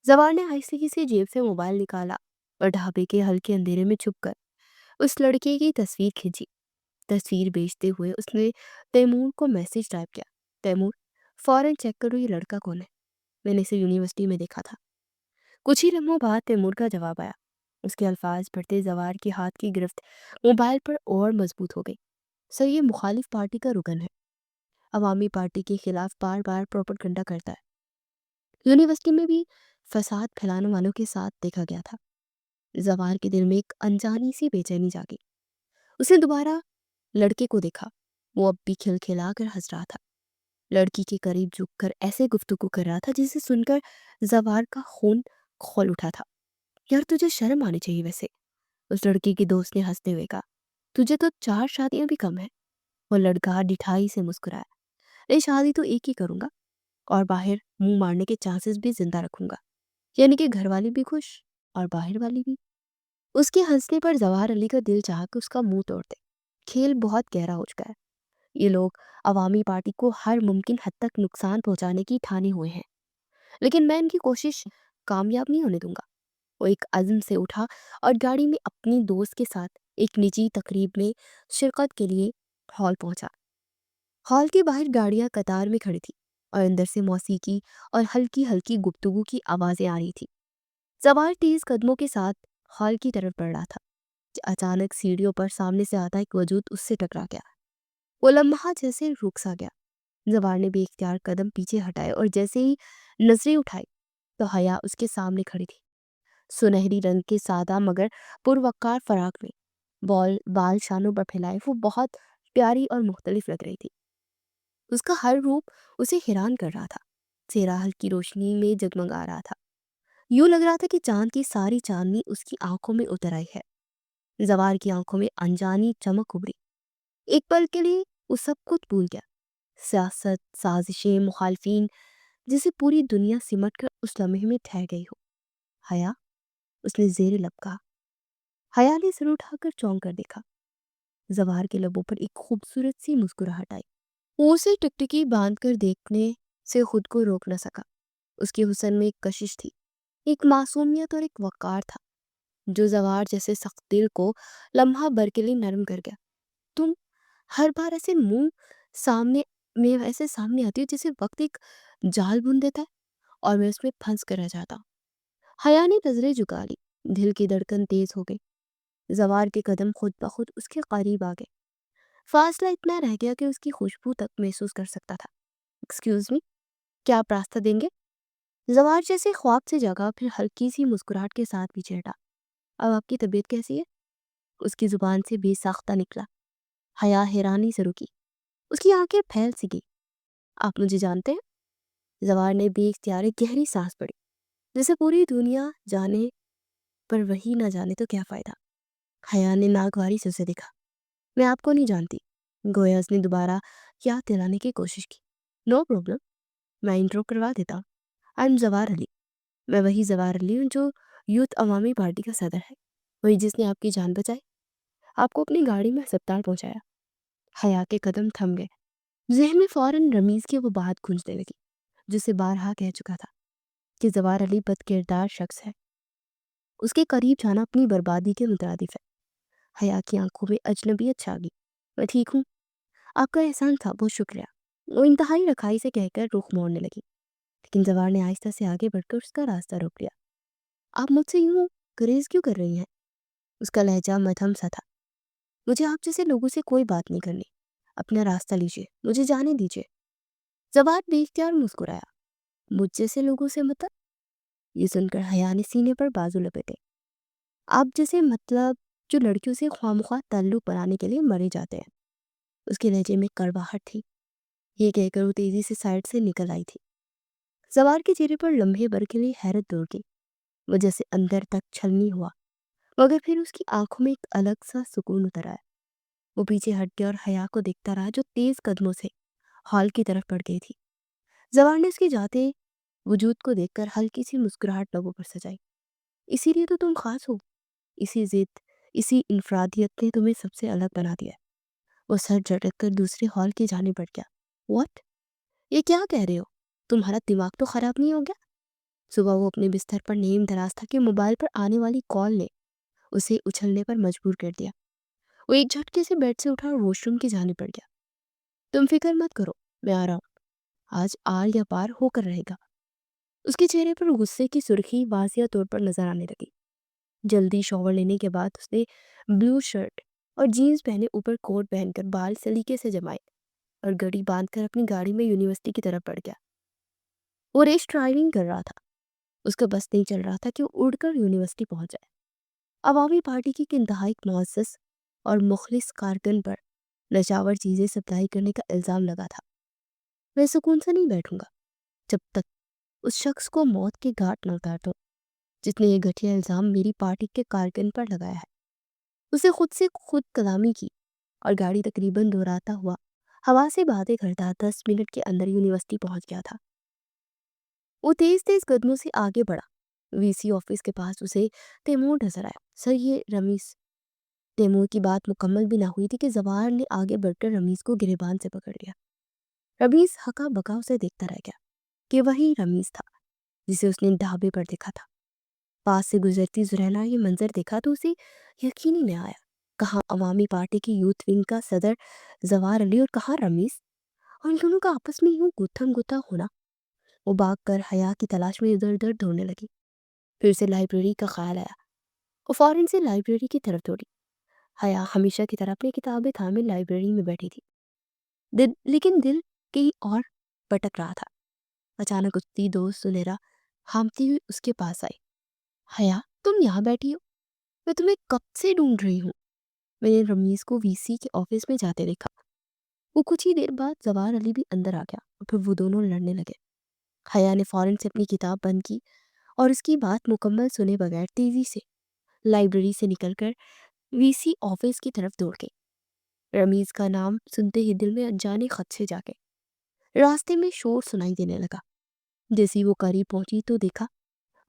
[SPEAKER 1] जवार ने आहिस्ते से जेब से मोबाइल निकाला और ढाबे के हल्के अंधेरे में छुपकर उस लड़के की तस्वीर खींची। तस्वीर भेजते हुए उसने तैमूर को मैसेज टाइप किया। तैमूर, फौरन चेक करो ये लड़का कौन है, मैंने इसे यूनिवर्सिटी में देखा था। कुछ ही लम्हों बाद तैमूर का जवाब आया। उसके अल्फाज पढ़ते जवार के हाथ की गिरफ्त मोबाइल पर और मजबूत हो गई। सर, ये मुखालिफ पार्टी का रुकन है, अवामी पार्टी के खिलाफ बार बार प्रोपेगेंडा करता है। यूनिवर्सिटी में भी फसाद फैलाने वालों के साथ देखा गया था। जवार के दिल में एक अनजानी सी बेचैनी जागी। उसने दोबारा लड़के को देखा। वो अब भी खिलखिलाकर हंस रहा था। लड़की के करीब झुककर ऐसे गुफ्तगू कर रहा था जिसे सुनकर जवार का खून खौल उठा था। यार, तुझे शर्म आनी चाहिए वैसे, उस लड़की की दोस्त ने हंसते हुए कहा। तुझे तो 4 शादियां भी कम है। वो लड़का डिठाई से मुस्कुराया। नहीं, शादी तो एक ही करूंगा, और बाहर मुंह मारने के चांसेस भी जिंदा रखूंगा, यानी कि घर वाली भी खुश और बाहर वाली भी। उसके हंसने पर जवाहर अली का दिल चाह के उसका मुंह तोड़ दे। खेल बहुत गहरा हो चुका है। ये लोग अवामी पार्टी को हर मुमकिन हद तक नुकसान पहुंचाने की ठाने हुए हैं, लेकिन मैं इनकी कोशिश कामयाब नहीं होने दूंगा। वो एक अज़्म से उठा और गाड़ी में अपनी दोस्त के साथ एक निजी तकरीब में शिरकत के लिए हॉल पहुंचा। हॉल के बाहर गाड़ियां कतार में खड़ी थी और अंदर से मौसीकी और हल्की हल्की गुफ्तगू की आवाजें आ रही थी। सवार तेज कदमों के साथ हॉल की तरफ बढ़ रहा था। अचानक सीढ़ियों पर सामने से आता एक वजूद उससे टकरा गया। वो लम्हा जैसे रुक सा गया। जवार ने बेख्तियार कदम पीछे हटाए और जैसे ही नजरें उठाई तो हया उसके सामने खड़ी थी। सुनहरी रंग के सादा मगर पुरवक्कार फराक में बॉल बाल शानों पर फैलाए वो बहुत प्यारी और मुख्तलिफ लग रही थी। उसका हर रूप उसे हैरान कर रहा था। चेहरा हल्की रोशनी में जगमगा रहा था। यूं लग रहा था कि चांद की सारी चांदनी उसकी आंखों में उतर आई है। जवार की आंखों में अनजानी चमक उभरी। एक पल के लिए वो सब कुछ भूल गया। सियासत, साजिशें, मुखालफिन, जैसे पूरी दुनिया सिमट कर उस लम्हे में ठहर गई हो। हया, उसने जेर लब कहा। हया ने सिर उठाकर चौंक कर देखा। जवाहर के लबों पर एक खूबसूरत सी मुस्कुराहट आई। वो उसे टिकटिकी बांध कर देखने से खुद को रोक न सका। उसके हुस्न में एक कशिश थी, एक मासूमियत और एक वक़ार था, जो जवाहर जैसे सख्त दिल को लम्हा भर के लिए नरम कर गया। तुम हर बार ऐसे मुंह सामने में ऐसे सामने आती हो जैसे वक्त एक जाल बुन देता है और मैं उसमें फंस कर रह जाता हूँ। हया ने नजरें झुका ली। दिल की धड़कन तेज हो गई। जवार के कदम खुद ब खुद उसके करीब आ गए। फासला इतना रह गया कि उसकी खुशबू तक महसूस कर सकता था। एक्सक्यूज मी, क्या आप रास्ता देंगे? زوار جیسے خواب سے جگا، پھر ہلکی سی مسکراہٹ کے ساتھ پیچھے ہٹا۔ اب آپ کی طبیعت کیسی ہے؟ اس کی زبان سے بے ساختہ نکلا۔ حیا حیرانی سے رکی، اس کی آنکھیں پھیل سی گئی۔ آپ مجھے جانتے ہیں؟ زوار نے بے اختیار ایک گہری سانس پڑی، جیسے پوری دنیا جانے پر وہی نہ جانے تو کیا فائدہ۔ حیا نے ناگواری سے اسے دیکھا۔ میں آپ کو نہیں جانتی، گویا اس نے دوبارہ یاد دلانے کی کوشش کی۔ نو پرابلم، میں انٹرو کروا دیتا ہوں۔ آئی ایم زوار علی۔ میں وہی زوار علی ہوں جو یوتھ عوامی پارٹی کا صدر ہے، وہی جس نے آپ کی جان بچائی، آپ کو اپنی گاڑی میں ہسپتال پہنچایا۔ حیا کے قدم تھم گئے۔ ذہن میں فوراً رمیز کی وہ بات گونجنے لگی جسے بارہا کہہ چکا تھا کہ زوار علی بد کردار شخص ہے، اس کے قریب جانا اپنی بربادی کے مترادف ہے۔ حیا کی آنکھوں میں اجنبیت چھا گئی۔ میں ٹھیک ہوں، آپ کا احسان تھا، بہت شکریہ۔ وہ انتہائی رکھائی سے کہہ کر رخ موڑنے لگی، لیکن زوار نے آہستہ سے آگے بڑھ کر اس کا راستہ روک لیا۔ آپ مجھ سے یوں گریز کیوں کر رہی ہیں؟ اس کا لہجہ مدھم سا تھا۔ مجھے آپ جیسے لوگوں سے کوئی بات نہیں کرنی، اپنا راستہ لیجیے، مجھے جانے دیجیے۔ زوار بے اختیار مسکرایا۔ مجھ جیسے لوگوں سے مطلب؟ یہ سن کر حیا نے سینے پر بازو لپیٹے۔ آپ جیسے مطلب جو لڑکیوں سے خواہ تعلق بنانے کے لیے مرے جاتے ہیں۔ اس کے لہجے میں کڑواہٹ تھی۔ یہ کہہ کر وہ تیزی سے سائڈ سے نکل آئی تھی۔ زوار کے چہرے پر لمحے بھر کے لیے حیرت دوڑ گئی، وہ جیسے اندر تک چھلنی ہوا، مگر پھر اس کی آنکھوں میں ایک الگ سا سکون اتر آیا۔ وہ پیچھے ہٹ گیا اور حیا کو دیکھتا رہا جو تیز قدموں سے ہال کی طرف بڑھ گئی تھی۔ زوار نے اس کے جاتے وجود کو دیکھ کر ہلکی سی مسکراہٹ لبوں پر سجائی۔ اسی لیے تو تم خاص ہو، اسی ضد، اسی انفرادیت نے تمہیں سب سے الگ بنا دیا۔ وہ سر جھٹک کر دوسرے ہال کی جانب بڑھ گیا۔ واٹ؟ یہ کیا کہہ رہے ہو؟ تمہارا دماغ تو خراب نہیں ہو گیا؟ صبح وہ اپنے بستر پر نیم دراز تھا کہ موبائل پر آنے والی کال نے اسے اچھلنے پر مجبور کر دیا۔ وہ ایک جھٹکے سے بیڈ سے اٹھا اور واش روم کی جانب بڑھ گیا۔ تم فکر مت کرو، میں آ رہا ہوں، آج آر یا پار ہو کر رہے گا۔ اس کے چہرے پر غصے کی سرخی واضح طور پر نظر آنے لگی۔ جلدی شاور لینے کے بعد اس نے بلو شرٹ اور جینز پہنے اوپر کوٹ پہن کر بال سلیقے سے جمائے اور گھڑی باندھ کر اپنی گاڑی میں یونیورسٹی کی طرف بڑھ گیا۔ وہ ریس ڈرائیونگ کر رہا تھا، اس کا بس نہیں چل رہا تھا کہ وہ اڑ کر یونیورسٹی پہنچ جائے۔ عوامی پارٹی کی ایک انتہائی معزز اور مخلص کارکن پر نچاور چیزیں سپلائی کرنے کا الزام لگا تھا۔ میں سکون سے نہیں بیٹھوں گا جب تک اس شخص کو موت کے گھاٹ نہ کاٹو جس نے یہ گھٹیا الزام میری پارٹی کے کارکن پر لگایا ہے۔ اسے خود سے خود کلامی کی اور گاڑی تقریباً دہراتا ہوا ہوا سے باتیں کرتا 10 منٹ کے اندر یونیورسٹی پہنچ گیا تھا۔ وہ تیز تیز قدموں سے آگے بڑھا۔ وی سی آفس کے پاس اسے تیمور نظر آیا۔ سر، یہ رمیز۔ تیمور کی بات مکمل بھی نہ ہوئی تھی کہ زوار نے آگے بڑھ کر رمیز کو گریبان سے پکڑ لیا۔ رمیز ہکا بکا اسے دیکھتا رہ گیا کہ وہی رمیز تھا جسے اس نے ڈھابے پر دیکھا تھا۔ پاس سے گزرتی زرینا یہ منظر دیکھا تو اسے یقین ہی نہ آیا، کہاں عوامی پارٹی کی یوتھ ونگ کا صدر زوار علی اور کہاں رمیز، اور ان دونوں کا آپس میں یوں گتھم گتھا ہونا۔ وہ بھاگ کر حیا کی تلاش میں ادھر ادھر دوڑنے لگی۔ پھر اسے لائبریری کا خیال آیا۔ وہ فوراً سے لائبریری کی طرف دوڑی۔ حیا ہمیشہ کی طرح اپنی کتابیں تھامے لائبریری میں بیٹھی تھی، لیکن دل کہیں اور بھٹک رہا تھا۔ اچانک اس کی دوست سنیرا ہامتی ہوئی اس کے پاس آئی۔ حیا، تم یہاں بیٹھی ہو؟ میں تمہیں کب سے ڈھونڈ رہی ہوں۔ میں نے رمیز کو وی سی کے آفس میں جاتے دیکھا۔ وہ کچھ ہی دیر بعد زوار علی بھی اندر آ گیا اور پھر وہ دونوں لڑنے لگے۔ حیا نے فوراً سے اپنی کتاب بند کی اور اس کی بات مکمل سنے بغیر تیزی سے لائبریری سے نکل کر وی سی آفس کی طرف دوڑ گئی۔ رمیز کا نام سنتے ہی دل میں انجانے خدشے جاگے۔ راستے میں شور سنائی دینے لگا۔ جیسے وہ قریب پہنچی تو دیکھا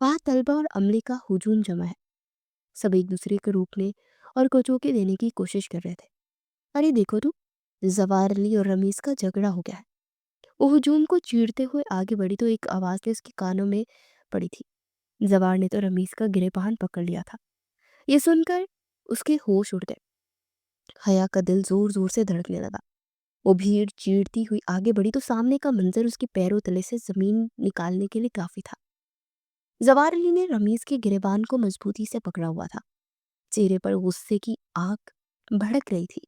[SPEAKER 1] وہاں طلبہ اور عملے کا ہجوم جمع ہے۔ سب ایک دوسرے کو روکنے اور کچوکے دینے کی کوشش کر رہے تھے۔ ارے دیکھو تو، زوار علی اور رمیز کا جھگڑا ہو گیا ہے۔ وہ ہجوم کو چیرتے ہوئے آگے بڑھی تو ایک آواز نے اس کے کانوں میں پڑی تھی۔ زوار نے تو رمیز کا گریبان پکڑ لیا تھا۔ یہ سن کر اس کے ہوش اڑ گئے۔ حیا کا دل زور زور سے دھڑکنے لگا۔ وہ بھیڑ چیرتی ہوئی آگے بڑھی تو سامنے کا منظر اس کے پیروں تلے سے زمین نکالنے کے لیے کافی تھا۔ زوار علی نے رمیز کے گریبان کو مضبوطی سے پکڑا ہوا تھا۔ چہرے پر غصے کی آگ بھڑک رہی تھی۔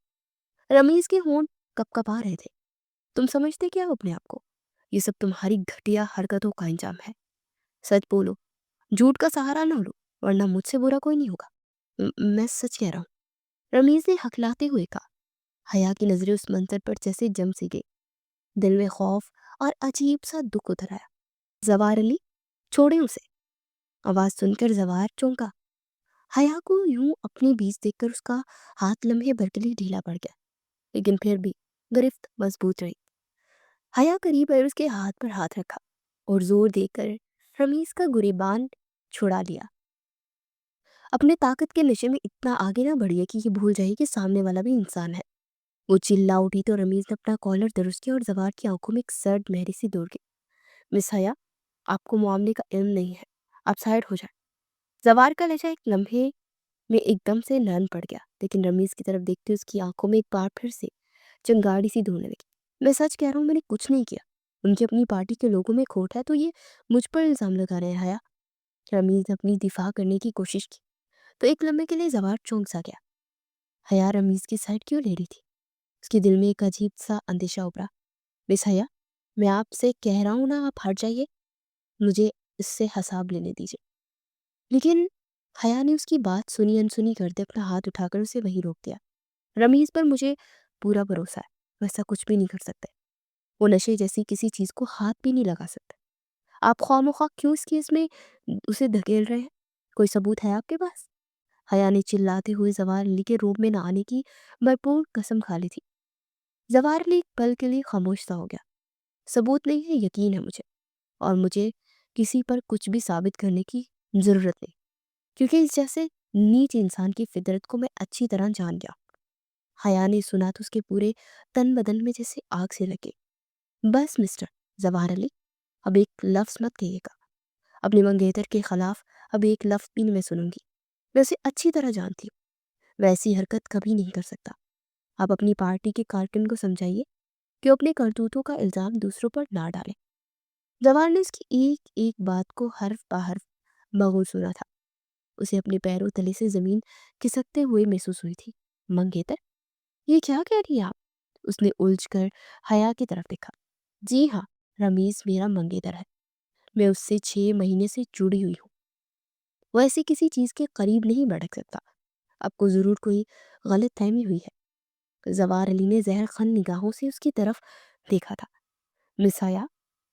[SPEAKER 1] رمیز کے ہونٹ کپ کپا رہے تھے۔ تم سمجھتے کیا ہو اپنے آپ کو؟ یہ سب تمہاری گھٹیا حرکتوں کا انجام ہے۔ सच बोलो, झूठ का सहारा ना लो, वरना मुझसे बुरा कोई नहीं होगा। मैं सच कह रहा हूँ, रमीज ने हकलाते हुए कहा। हया की नजरें उस मंजर पर जैसे जम सी गई। दिल में खौफ और अजीब सा दुख उतर आया। जवार अली, छोड़े उसे। आवाज सुनकर जवार चौंका। हया को यूं अपने बीच देखकर उसका हाथ लम्हे भर के लिए ढीला पड़ गया, लेकिन फिर भी गिरफ्त मजबूत रही। हया करीब आकर उसके हाथ पर हाथ रखा और जोर देकर रमीज का गुरीबान छुड़ा लिया। अपने ताकत के नशे में इतना आगे ना बढ़िए कि ये भूल जाए कि सामने वाला भी इंसान है। वो चिल्ला उठी तो रमीज ने अपना कॉलर दुरुस्त किया और जवार की आंखों में एक सर्द मेहरी सी दौड़ गई। मिस हया, आपको मामले का इल्म नहीं है, आप साइड हो जाए। जवार का लहजा एक लम्हे में एकदम से नरम पड़ गया, लेकिन रमीज की तरफ देखते उसकी आंखों में एक बार फिर से चिंगाड़ी सी ढूंढने लगी। मैं सच कह रहा हूँ, मैंने कुछ नहीं किया। उनकी अपनी पार्टी के लोगों में खोट है तो ये मुझ पर इल्जाम लगा रहे हैं। हया, रमीज ने अपनी दिफा करने की कोशिश की तो एक लम्हे के लिए जवार चौंक सा गया। हया रमीज की साइड क्यों ले रही थी? उसके दिल में एक अजीब सा अंदेशा उभरा। मिस हया, मैं आपसे कह रहा हूँ ना, आप हट जाइए, मुझे इससे हिसाब लेने दीजिए। लेकिन हया ने उसकी बात सुनी अनसुनी करते अपना हाथ उठाकर उसे वहीं रोक दिया। रमीज पर मुझे पूरा भरोसा है, वैसा कुछ भी नहीं कर सकते। वो नशे जैसी किसी चीज को हाथ भी नहीं लगा सकते। आप ख्वामोखा क्यों इस केस में उसे धकेल रहे हैं? कोई सबूत है आपके पास? हया ने चिल्लाते हुए जवाहर अली के रूम में न आने की भरपूर कसम खा ली थी। जवाहर अली एक पल के लिए खामोश सा हो गया। सबूत नहीं है, यकीन है मुझे, और मुझे किसी पर कुछ भी साबित करने की जरूरत नहीं, क्योंकि इस जैसे नीच इंसान की फितरत को मैं अच्छी तरह जान गया। हया ने सुना तो उसके पूरे तन बदन में जैसे आग से लगे। बस मिस्टर जवाहर अली, अब एक लफ्ज मत कहिएगा। अपने मंगेतर के खिलाफ अब एक लफ्ज भी नहीं मैं सुनूंगी। मैं उसे अच्छी तरह जानती हूँ, वैसी हरकत कभी नहीं कर सकता। आप अपनी पार्टी के कारकुन को समझाइए कि वो अपने करतूतों का इल्जाम दूसरों पर ना डालें। जवान ने उसकी एक एक बात को हर्फ बा हर्फ मगौर सुना था। उसे अपने पैरों तले से जमीन खिसकते हुए महसूस हुई थी। मंगेतर, ये क्या कह रही है आप? उसने उलझ कर हया की तरफ देखा। जी हाँ, रमीज मेरा मंगेतर है। मैं उससे 6 महीने से जुड़ी हुई हूँ। वो ऐसी किसी चीज के करीब नहीं भड़क सकता। आपको जरूर कोई गलत फहमी हुई है। जवार अली ने जहर खन निगाहों से उसकी तरफ देखा था। मिस हया,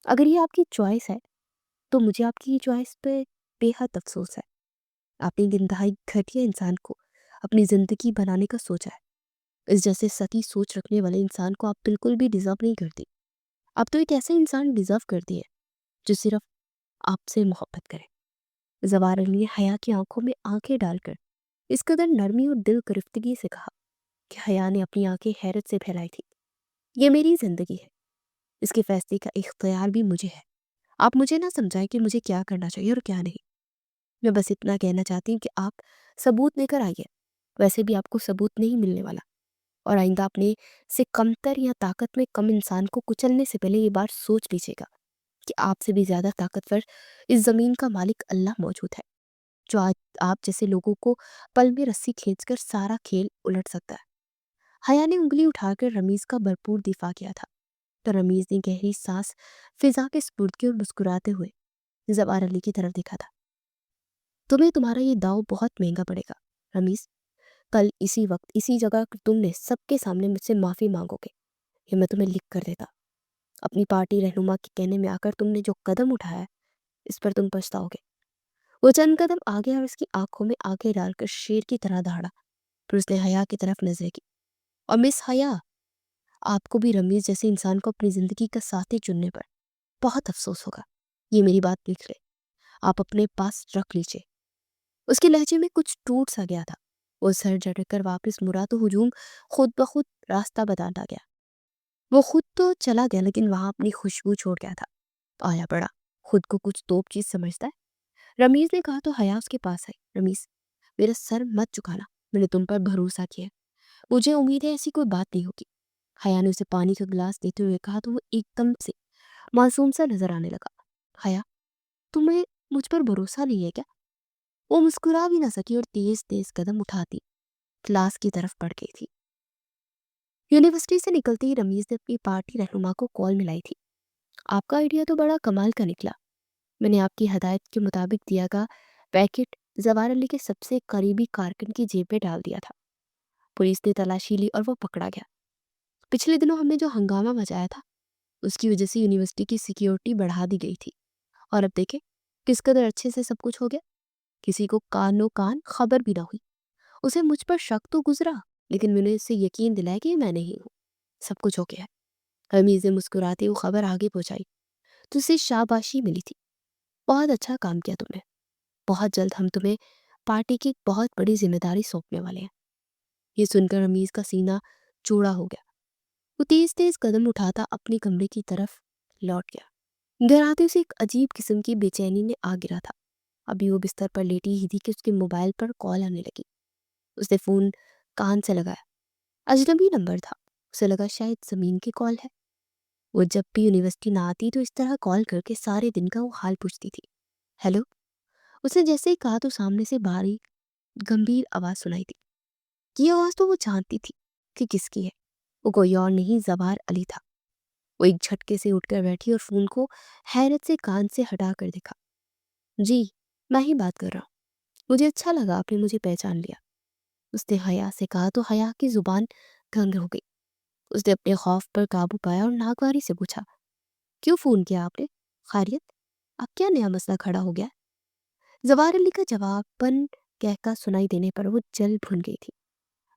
[SPEAKER 1] अगर ये आपकी चॉइस है तो मुझे आपकी चॉइस पे बेहद अफसोस है। आपने एक इंतहाई घटिया इंसान को अपनी जिंदगी बनाने का सोचा है। इस जैसे सती सोच रखने वाले इंसान को आप बिल्कुल भी डिजर्व नहीं करती। आप तो एक ऐसे इंसान डिजर्व करती है जो सिर्फ आपसे मोहब्बत करे। जवार अली ने हया की आंखों में आंखें डालकर इस कदर नरमी और दिल गिरफ्तगी से कहा कि हया ने अपनी आंखें हैरत से फैलाई थी। ये मेरी जिंदगी है, इसके फैसले का इख्तियार भी मुझे है। आप मुझे ना समझाएं कि मुझे क्या करना चाहिए और क्या नहीं। मैं बस इतना कहना चाहती हूँ कि आप सबूत लेकर आइए। वैसे भी आपको सबूत नहीं मिलने वाला, और आइंदा अपने से कमतर या ताकत में कम इंसान को कुचलने से पहले ये बात सोच लीजिएगा कि आपसे भी ज्यादा ताकतवर इस जमीन का मालिक अल्लाह मौजूद है, जो आज आप जैसे लोगों को पल में रस्सी खींचकर सारा खेल उलट सकता है। हया ने उंगली उठाकर रमीज का भरपूर दिफा किया था, तो रमीज ने गहरी सांस फिजा के स्पुर्द की और मुस्कुराते हुए जवार अली की तरफ देखा था। तुम्हें तुम्हारा ये दाव बहुत महंगा पड़ेगा रमीज। कल इसी वक्त इसी जगह तुमने सबके सामने मुझसे माफी मांगोगे, ये मैं तुम्हें लिख कर देता। अपनी पार्टी रहनुमा के कहने में आकर तुमने जो कदम उठाया है, इस पर तुम पछताओगे। वो चंद कदम आगे और उसकी आंखों में आंखें डालकर शेर की तरह दहाड़ा। फिर उसने हया की तरफ नजरें की। और मिस हया, आपको भी रमीज जैसे इंसान को अपनी जिंदगी का साथी चुनने पर बहुत अफसोस होगा। ये मेरी बात लिख ले, आप अपने पास रख लीजिए। उसके लहजे में कुछ टूट सा गया था। वो सर झटक वापस मुड़ा तो हुजूम खुद ब खुद रास्ता बताता गया। वो खुद तो चला गया, लेकिन वहां अपनी खुशबू छोड़ गया था। आया बड़ा खुद को कुछ तोप चीज समझता है। रमीज ने कहा तो हया उसके पास आई। रमीज, मेरा सर मत झुकाना, मैंने तुम पर भरोसा किया है। मुझे उम्मीद है ऐसी कोई बात नहीं होगी। हया ने उसे पानी का गिलास देते हुए कहा तो वो एकदम से मासूम सा नजर आने लगा। हया, तुम्हें मुझ पर भरोसा नहीं है क्या? वो मुस्कुरा भी ना सकी और तेज तेज कदम उठाती क्लास की तरफ बढ़ गई थी। यूनिवर्सिटी से निकलते ही रमीज ने अपनी पार्टी रहनुमा को कॉल मिलाई थी। आपका आइडिया तो बड़ा कमाल का निकला। मैंने आपकी हदायत के मुताबिक दिया का पैकेट जवार अली के सबसे करीबी कारकुन की जेब में डाल दिया था। पुलिस ने तलाशी ली और वो पकड़ा गया। पिछले दिनों हमने जो हंगामा मचाया था, उसकी वजह से यूनिवर्सिटी की सिक्योरिटी बढ़ा दी गई थी। और अब देखे किस कदर अच्छे से सब कुछ हो गया। किसी को कानो कान खबर भी ना हुई। उसे मुझ पर शक तो गुजरा, लेकिन मैंने उससे यकीन दिलाया कि मैं नहीं हूँ। सब कुछ हो गया है। हमीद ने मुस्कुराते वो खबर आगे पहुंचाई। तो उसे शाबाशी मिली थी। बहुत अच्छा काम किया तुमने। बहुत जल्द हम तुम्हें पार्टी की एक बहुत बड़ी जिम्मेदारी सौंपने वाले हैं। ये सुनकर हमीज का सीना चौड़ा हो गया। वो तेज तेज कदम उठाता अपने कमरे की तरफ लौट गया। घर आते उसे एक अजीब किस्म की बेचैनी ने आ गिरा था। अभी वो बिस्तर पर लेटी ही थी कि उसके मोबाइल पर कॉल आने लगी। उसने फोन कान से लगाया। अजनबी नंबर था। उसे लगा शायद जमीन की कॉल है। वो जब भी यूनिवर्सिटी ना आती तो इस तरह कॉल करके सारे दिन का वो हाल पूछती थी। हेलो। उसने जैसे ही कहा तो सामने से बारी गंभीर आवाज सुनाई दी। ये आवाज तो वो जानती थी कि किसकी है। वो कोई और नहीं, जवार अली था। वो एक झटके से उठकर बैठी और फोन को हैरत से कान से हटा कर देखा। जी, मैं ही बात कर रहा हूँ। मुझे अच्छा लगा आपने मुझे पहचान लिया। उसने हया से कहा तो हया की जुबान तंग हो गई। उसने अपने खौफ पर काबू पाया और नागवारी से पूछा, क्यों फोन किया आपने? खैरियत? अब क्या नया मसला खड़ा हो गया? जवार अली का जवाबन कहका सुनाई देने पर वो जल भुन गई थी।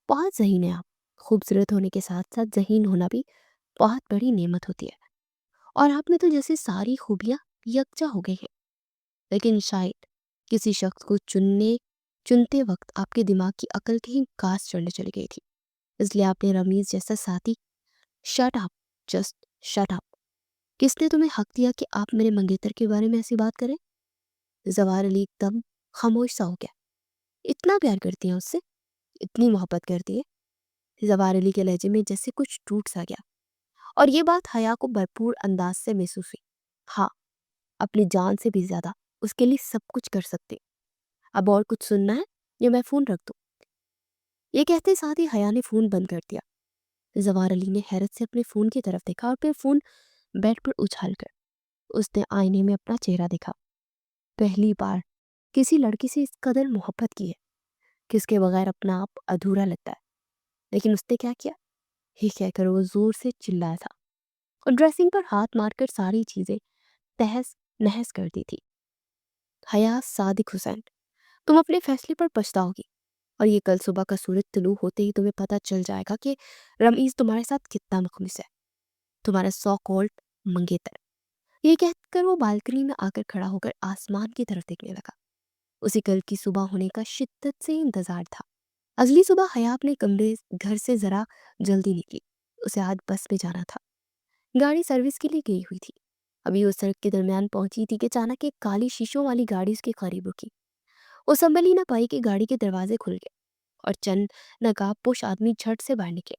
[SPEAKER 1] बहुत ज़हीन है आप। खूबसूरत होने के साथ साथ ज़हीन होना भी बहुत बड़ी नेमत होती है। और आप में तो जैसे सारी खूबियाँ यकजा हो गई हैं। लेकिन शायद किसी शख्स को चुनते वक्त आपके दिमाग की अकल कहीं घास चढ़ने चली गई थी, इसलिए आपने रमीज जैसा साथी। Shut up, just shut up. किसने तुम्हें हक दिया कि आप मेरे मंगेतर के बारे में ऐसी बात करें? जवार अली एकदम खामोश सा हो गया। इतना प्यार करती हैं उससे, इतनी मोहब्बत करती है। जवार अली के लहजे में जैसे कुछ टूट सा गया। और ये बात हया को भरपूर अंदाज से महसूस हुई। हाँ, अपनी जान से भी ज्यादा उसके लिए सब कुछ कर सकते। अब और कुछ सुनना है या मैं फोन रख दूं? ये कहते साथ ही हया ने फोन बंद कर दिया। जवार अली ने हैरत से अपने फोन की तरफ देखा और फिर फोन बेड पर उछाल कर उसने आईने में अपना चेहरा देखा। पहली बार किसी लड़की से इस कदर मोहब्बत की है कि उसके बगैर अपना आप अधूरा लगता है। लेकिन उसने क्या किया? ये कहकर वो जोर से चिल्लाया था और ड्रेसिंग पर हाथ मारकर सारी चीजें तहस नहस कर दी थी। हया सादिक हुसैन, तुम अपने फैसले पर पछताओगी। और ये कल सुबह का सूरज तुलू होते ही तुम्हें पता चल जाएगा कि रमीज तुम्हारे साथ कितना मुखमिस है, तुम्हारा सो कॉल्ड मंगेतर। ये कहकर वो बालकनी में आकर खड़ा होकर आसमान की तरफ देखने लगा। उसे कल की सुबह होने का शिद्दत से इंतजार था। अगली सुबह हया अपने कमरे घर से जरा जल्दी निकली। उसे आज बस में जाना था। गाड़ी सर्विस के लिए गई हुई थी। अभी वो सड़क के दरमियान पहुंची थी कि अचानक एक काली शीशों वाली गाड़ी उसके करीब रुकी। वो संभल ही ना पाई कि गाड़ी के दरवाजे खुल गए और चंद नकाबपोश आदमी झट से बाहर निकले।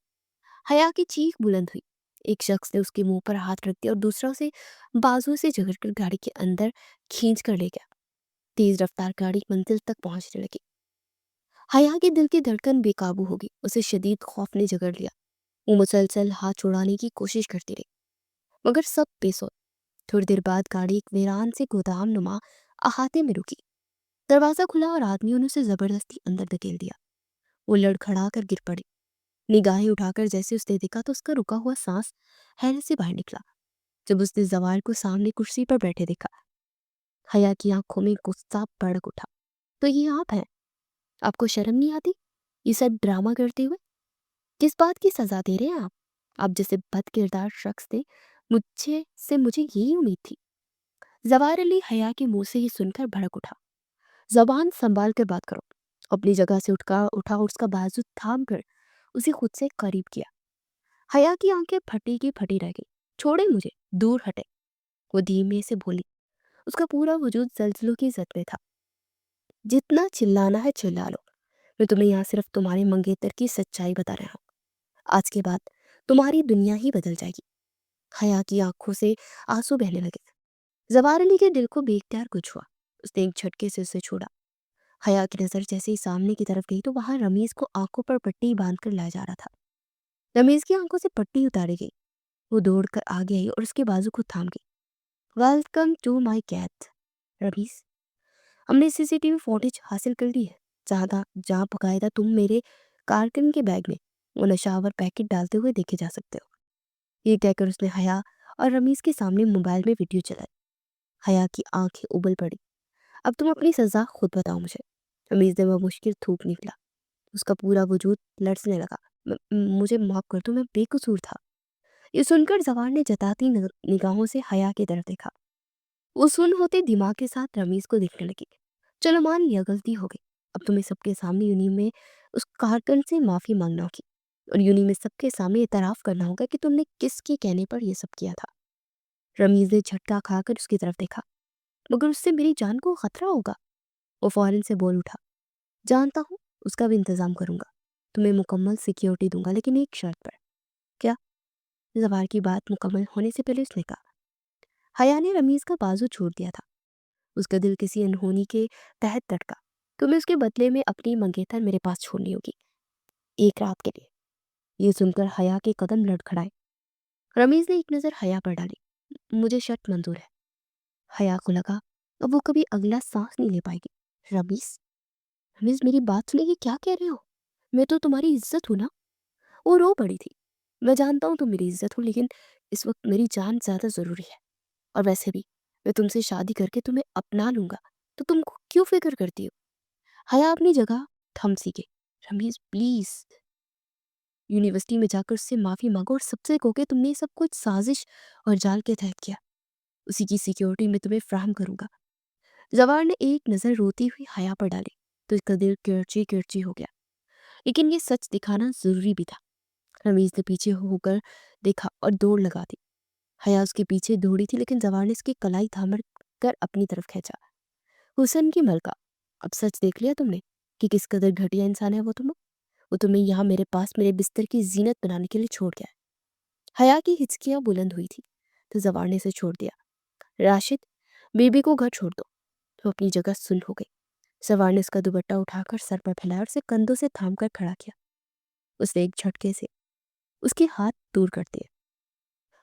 [SPEAKER 1] हया की चीख बुलंद हुई। एक शख्स ने उसके मुंह पर हाथ रख दिया और दूसरा उसे बाजू से झगड़कर गाड़ी के अंदर खींच कर ले गया। तेज रफ्तार गाड़ी मंजिल तक पहुंचने लगी। हया के दिल की धड़कन बेकाबू हो गई। उसे शदीद खौफ ने जकड़ लिया। वो मुसलसल हाथ छुड़ाने की कोशिश करती रही, मगर सब बेसुध। थोड़ी देर बाद गाड़ी एक वीरान से गोदाम नुमा अहाते में रुकी। दरवाजा खुला और आदमियों ने उसे जबरदस्ती अंदर धकेल दिया। वो लड़खड़ा कर गिर पड़ी। निगाहें उठाकर जैसे उसने देखा तो उसका रुका हुआ सांस हैरत से बाहर निकला जब उसने जवार को सामने कुर्सी पर बैठे देखा। हया की आंखों में गुस्सा भड़क उठा। तो ये आप हैं? आपको शर्म नहीं आती ये सब ड्रामा करते हुए? किस बात की सजा दे रहे हैं आप? आप जैसे बद किरदार शख्स थे, मुझे यही उम्मीद थी। जवार अली हया के मुंह से ये सुनकर भड़क उठा। जबान संभाल कर बात करो। अपनी जगह से उठा और उसका बाजू थाम कर उसे खुद से करीब किया। हया की आंखें फटी की फटी रह गई। छोड़े मुझे, दूर हटे, वो धीमे से बोली। उसका पूरा वजूद जल्जलों की जद में था। जितना चिल्लाना है चिल्ला लो। मैं तुम्हें यहाँ सिर्फ तुम्हारे मंगेतर की सच्चाई बता रहा हूँ। आज के बाद तुम्हारी दुनिया ही बदल जाएगी। हया की आंखों से आंसू बहने लगे। जवार अली के दिल को बेख्तियार कुछ हुआ। उसने एक झटके से उसे छोड़ा। हया की नजर जैसे ही सामने की तरफ गई तो वहां रमीज को आंखों पर पट्टी बांधकर लाया जा रहा था। रमीज की आंखों से पट्टी उतारी गई। वो दौड़कर आगे आई और उसके बाजू को थाम गई। वेलकम टू माई कैथ। रमीज, हमने सीसीटीवी फुटेज हासिल कर ली है, जहाँ बकायदा तुम मेरे कारकन के बैग में वो नशावर पैकेट डालते हुए देखे जा सकते हो। ये कहकर उसने हया और रमीज के सामने मोबाइल में वीडियो चलाई। हया की आंखें उबल पड़ी। अब तुम अपनी सजा खुद बताओ मुझे। रमीज ने वह मुश्किल थूक निकला। उसका पूरा वजूद लड़ने लगा। मुझे माफ कर दो, मैं बेकसूर था। ये सुनकर जवान ने जताती निगाहों से हया की तरफ देखा। वो सुन होते दिमाग के साथ रमीज को देखने लगी। चलो मान लिया गलती हो गई, अब तुम्हें सबके सामने यूनी में उस कारकन से माफी मांगना होगी, और यूनी में सबके सामने इतराफ करना होगा कि तुमने किसके कहने पर यह सब किया था। रमीज ने झटका खाकर उसकी तरफ देखा। मगर उससे मेरी जान को खतरा होगा। वो फौरन से बोल उठा। जानता हूँ, उसका भी इंतजाम करूंगा। तुम्हें मुकम्मल सिक्योरिटी दूंगा, लेकिन एक शर्त पर। क्या? जवार की बात मुकम्मल होने से पहले उसने कहा। हया ने रमीज का बाजू छोड़ दिया था। उसका दिल किसी अनहोनी के तहत तड़का। तुम्हें उसके बदले में अपनी मंगेतर मेरे पास छोड़नी होगी, एक रात के लिए। ये सुनकर हया के कदम लड़खड़ाए। रमीज ने एक नजर हया पर डाली। मुझे शर्त मंजूर है। हया को लगा अब वो कभी अगला सांस नहीं ले पाएगी। रमीज, रमीज मेरी बात सुनिए, क्या कह रहे हो? मैं तो तुम्हारी इज्जत हूं ना। वो रो पड़ी थी। मैं जानता हूँ तुम मेरी इज्जत हो, लेकिन इस वक्त मेरी जान ज्यादा जरूरी है। और वैसे भी मैं तुमसे शादी करके तुम्हें अपना लूंगा, तो तुम क्यों फिक्र करती हो? हया अपनी जगह थम सी गई। रमीज प्लीज, यूनिवर्सिटी में जाकर उससे माफी मांगो और सबसे कहो कि तुमने ये सब कुछ साजिश और जाल के तहत किया। उसी की सिक्योरिटी में तुम्हें फ्राहम करूंगा। जवार ने एक नजर रोती हुई हया पर डाली तो इसका दिल किरची किरची हो गया। लेकिन ये सच दिखाना जरूरी भी था। रमीज ने पीछे होकर देखा और दौड़ लगा दी। हया उसके पीछे दौड़ी थी, लेकिन जवार ने उसकी कलाई थाम कर अपनी तरफ खींचा। हुसन की मलका, अब सच देख लिया तुमने कि किस कदर घटिया इंसान है वो तुम्हें यहाँ मेरे पास मेरे बिस्तर की जीनत बनाने के लिए छोड़ गया है। हया की हिचकियां बुलंद हुई थी तो जवार ने इसे छोड़ दिया। राशिद, बेबी को घर छोड़ दो। तो अपनी जगह सुन हो गई। जवार ने उसका दुपट्टा उठाकर सर पर फैलाया और उसे कंधों से थाम कर खड़ा किया। उसने एक झटके से उसके हाथ दूर कर दिए।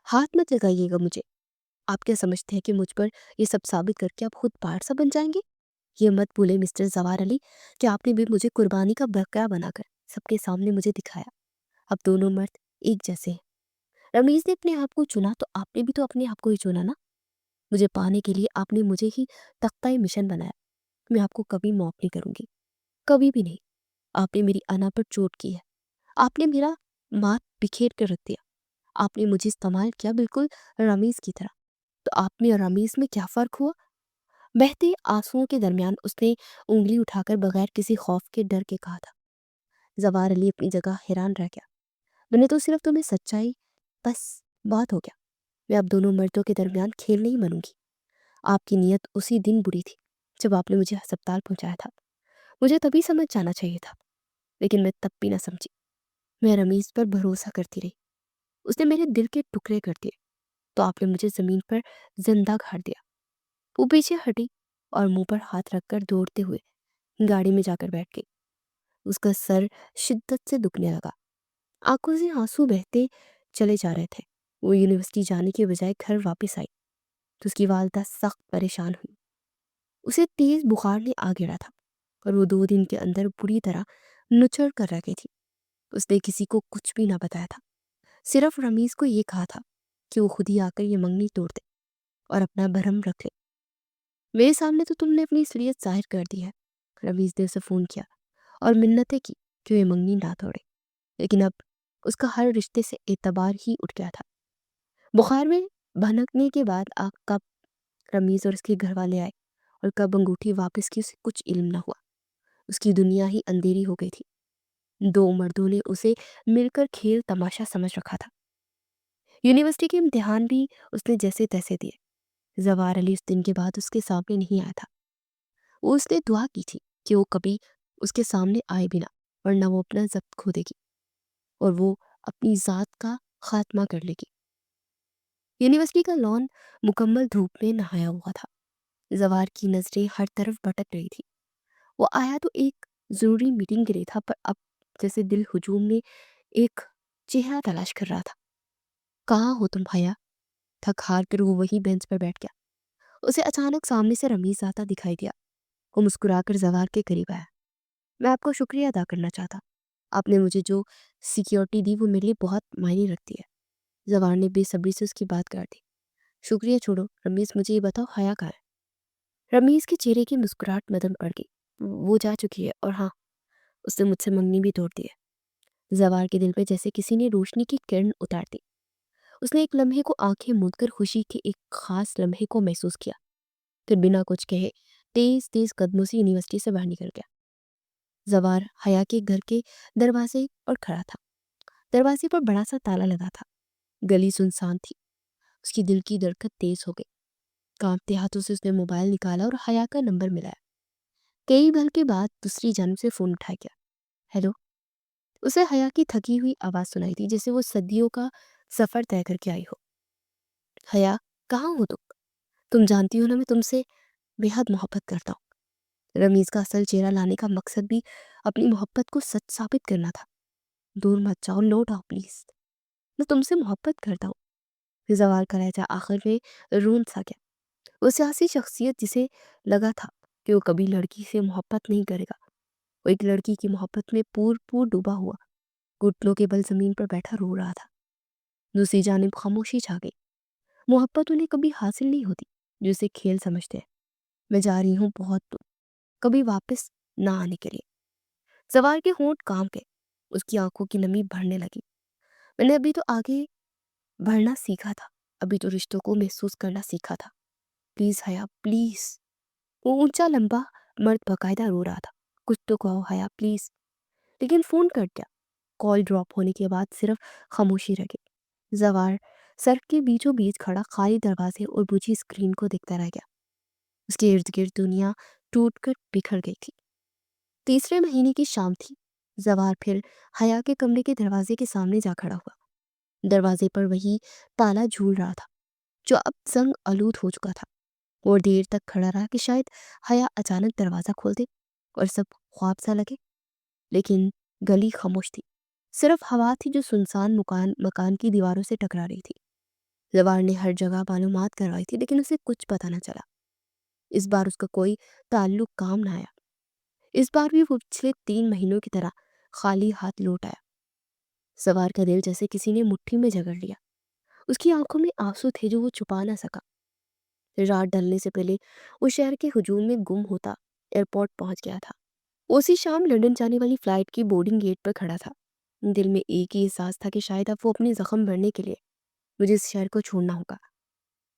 [SPEAKER 1] हाथ मत लगाइएगा मुझे। आप क्या समझते हैं कि मुझ पर ये सब साबित करके आप खुद पहाड़ सा बन जाएंगे? ये मत भूले मिस्टर जवार अली कि आपने भी मुझे कुर्बानी का बकरा बनाकर सबके सामने मुझे दिखाया। अब दोनों मर्द एक जैसे हैं। रमीज ने अपने आप को चुना तो आपने भी तो अपने आप को ही चुना ना। मुझे पाने के लिए आपने मुझे ही तख्ता मिशन बनाया। मैं आपको कभी माफ नहीं करूंगी, कभी भी नहीं। आपने मेरी अना पर चोट की है। आपने मेरा मात बिखेर कर रख दिया। आपने मुझे इस्तेमाल किया बिल्कुल रमीज की तरह। तो आप में और रमीज में क्या फर्क हुआ? बहते आंसुओं के दरमियान उसने उंगली उठाकर बगैर किसी खौफ के डर के कहा था। जवार अली अपनी जगह हैरान रह गया। मैंने तो सिर्फ तुम्हें सच्चाई, बस, बात हो गया। मैं अब दोनों मर्दों के दरमियान खेल नहीं बनूंगी। आपकी नीयत उसी दिन बुरी थी जब आपने मुझे अस्पताल पहुंचाया था। मुझे तभी समझ जाना चाहिए था, लेकिन मैं तब भी ना समझी। मैं रमीज पर भरोसा करती रही। उसने मेरे दिल के टुकड़े कर दिए, तो आपने मुझे जमीन पर जिंदा गाड़ दिया। वो पीछे हटी और मुंह पर हाथ रखकर दौड़ते हुए गाड़ी में जाकर बैठ गई। उसका सर शिद्दत से दुखने लगा। आंखों से आंसू बहते चले जा रहे थे। वो यूनिवर्सिटी जाने के बजाय घर वापस आई तो उसकी वालदा सख्त परेशान हुई। उसे तेज बुखार ने आ गिरा था और वो 2 दिन के अंदर बुरी तरह नुचड़ कर रह गई थी। उसने किसी को कुछ भी ना बताया था, सिर्फ रमीज को ये कहा था कि वो खुद ही आकर ये मंगनी तोड़ दे और अपना भरम रख ले। मेरे सामने तो तुमने अपनी असलियत जाहिर कर दी है। रमीज ने उसे फोन किया और मिन्नतें की कि वो ये मंगनी ना तोड़े, लेकिन अब उसका हर रिश्ते से एतबार ही उठ गया था। बुखार में भनकने के बाद आग कब रमीज और उसके घर वाले आए और कब अंगूठी वापस की, उसे कुछ इल्म न हुआ। उसकी दुनिया ही अंधेरी हो गई थी। 2 मर्दों ने उसे मिलकर खेल तमाशा समझ रखा था। यूनिवर्सिटी के इम्तिहान भी उसने जैसे तैसे दिए। जवार अली उस दिन के बाद उसके सामने नहीं आया था। वो उसने दुआ की थी कि वो कभी उसके सामने आए भी ना, वरना वो अपना जब्त खो देगी और वो अपनी ज़ात का खात्मा कर लेगी। यूनिवर्सिटी का लॉन मुकम्मल धूप में नहाया हुआ था। जवार की नजरें हर तरफ भटक रही थी। वो आया तो एक जरूरी मीटिंग के लिए था, पर अब जैसे दिल हुजूम में एक चेहरा तलाश कर रहा था। कहाँ हो तुम भैया? थक हार कर वो वही बेंच पर बैठ गया। उसे अचानक सामने से रमीज आता दिखाई दिया। वो मुस्कुराकर जवार के करीब आया। मैं आपको शुक्रिया अदा करना चाहता। आपने मुझे जो सिक्योरिटी दी वो मेरे लिए बहुत मायने रखती है। जवार ने बेसब्री से उसकी बात काट दी। शुक्रिया छोड़ो, रमीज मुझे ये बताओ, हया कहाँ है? रमीज के चेहरे की मुस्कुराहट मदन पड़ गई। वो जा चुकी है, और हाँ, उसने मुझसे मंगनी भी तोड़ दी है। जवार के दिल पे जैसे किसी ने रोशनी की किरण उतार दी। उसने एक लम्हे को आंखें मूंद कर खुशी के एक खास लम्हे को महसूस किया, फिर बिना कुछ कहे तेज तेज कदमों से यूनिवर्सिटी से बाहर निकल गया। जवार हया के घर के दरवाजे पर खड़ा था। दरवाजे पर बड़ा सा ताला लगा था। गली सुनसान थी। उसकी दिल की धड़कन तेज हो गई। कांपते हाथों से उसने मोबाइल निकाला और हया का नंबर मिलाया। कई पल के बाद दूसरी जानब से फोन उठाया गया। हेलो। उसे हया की थकी हुई आवाज सुनाई थी, जैसे वो सदियों का सफर तय करके आई हो। हया, कहाँ हो तुम? तुम जानती हो ना, मैं तुमसे बेहद मोहब्बत करता हूँ। रमीज का असल चेहरा लाने का मकसद भी अपनी मोहब्बत को सच साबित करना था। दूर मत जाओ, लौट आओ प्लीज। मैं तुमसे मोहब्बत करता हूँ। जवार का लहजा आखिर में रूंध सा गया। वो सियासी शख्सियत जिसे लगा था कि वो कभी लड़की से मोहब्बत नहीं करेगा, वो एक लड़की की मोहब्बत में पूर पूर डूबा हुआ घुटनों के बल जमीन पर बैठा रो रहा था। दूसरी जानिब खामोशी छा गई। मोहब्बत उन्हें कभी हासिल नहीं होती जो इसे खेल समझते हैं। मैं जा रही हूँ बहुत दूर, कभी वापस ना आने के लिए। सवार के होंठ कांप गए। उसकी आंखों की नमी भरने लगी। मैंने अभी तो आगे बढ़ना सीखा था, अभी तो रिश्तों को महसूस करना सीखा था। प्लीज हया, प्लीज। वो ऊंचा लंबा मर्द बकायदा रो रहा था। कुछ तो कहो हया, प्लीज। लेकिन फोन कट गया। कॉल ड्रॉप होने के बाद सिर्फ खामोशी रह गई। जवार सड़क के बीचों बीच खड़ा खाली दरवाजे और बुझी स्क्रीन को देखता रह गया। उसके इर्द गिर्द दुनिया टूटकर बिखर गई थी। तीसरे महीने की शाम थी। जवार फिर हया के कमरे के दरवाजे के सामने जा खड़ा हुआ। दरवाजे पर वही ताला झूल रहा था जो अब जंग आलूद हो चुका था। और देर तक खड़ा रहा कि शायद हया अचानक दरवाजा खोल दे और सब ख्वाब सा लगे। लेकिन गली खामोश थी। सिर्फ हवा थी जो सुनसान मकान मकान की दीवारों से टकरा रही थी। जवार ने हर जगह मालूमात करवाई थी, लेकिन उसे कुछ पता न चला। इस बार उसका कोई ताल्लुक काम न आया। इस बार भी वो पिछले 3 महीनों की तरह खाली हाथ लौट आया। सवार का दिल जैसे किसी ने मुट्ठी में जकड़ लिया। उसकी आंखों में आंसू थे जो वो छुपा ना सका। रात ढलने से पहले वो शहर के हुजूम में गुम होता एयरपोर्ट पहुंच गया था। उसी शाम लंदन जाने वाली फ्लाइट की बोर्डिंग गेट पर खड़ा था। दिल में एक ही एहसास था कि शायद अब वो अपने जख्म भरने के लिए मुझे इस शहर को छोड़ना होगा।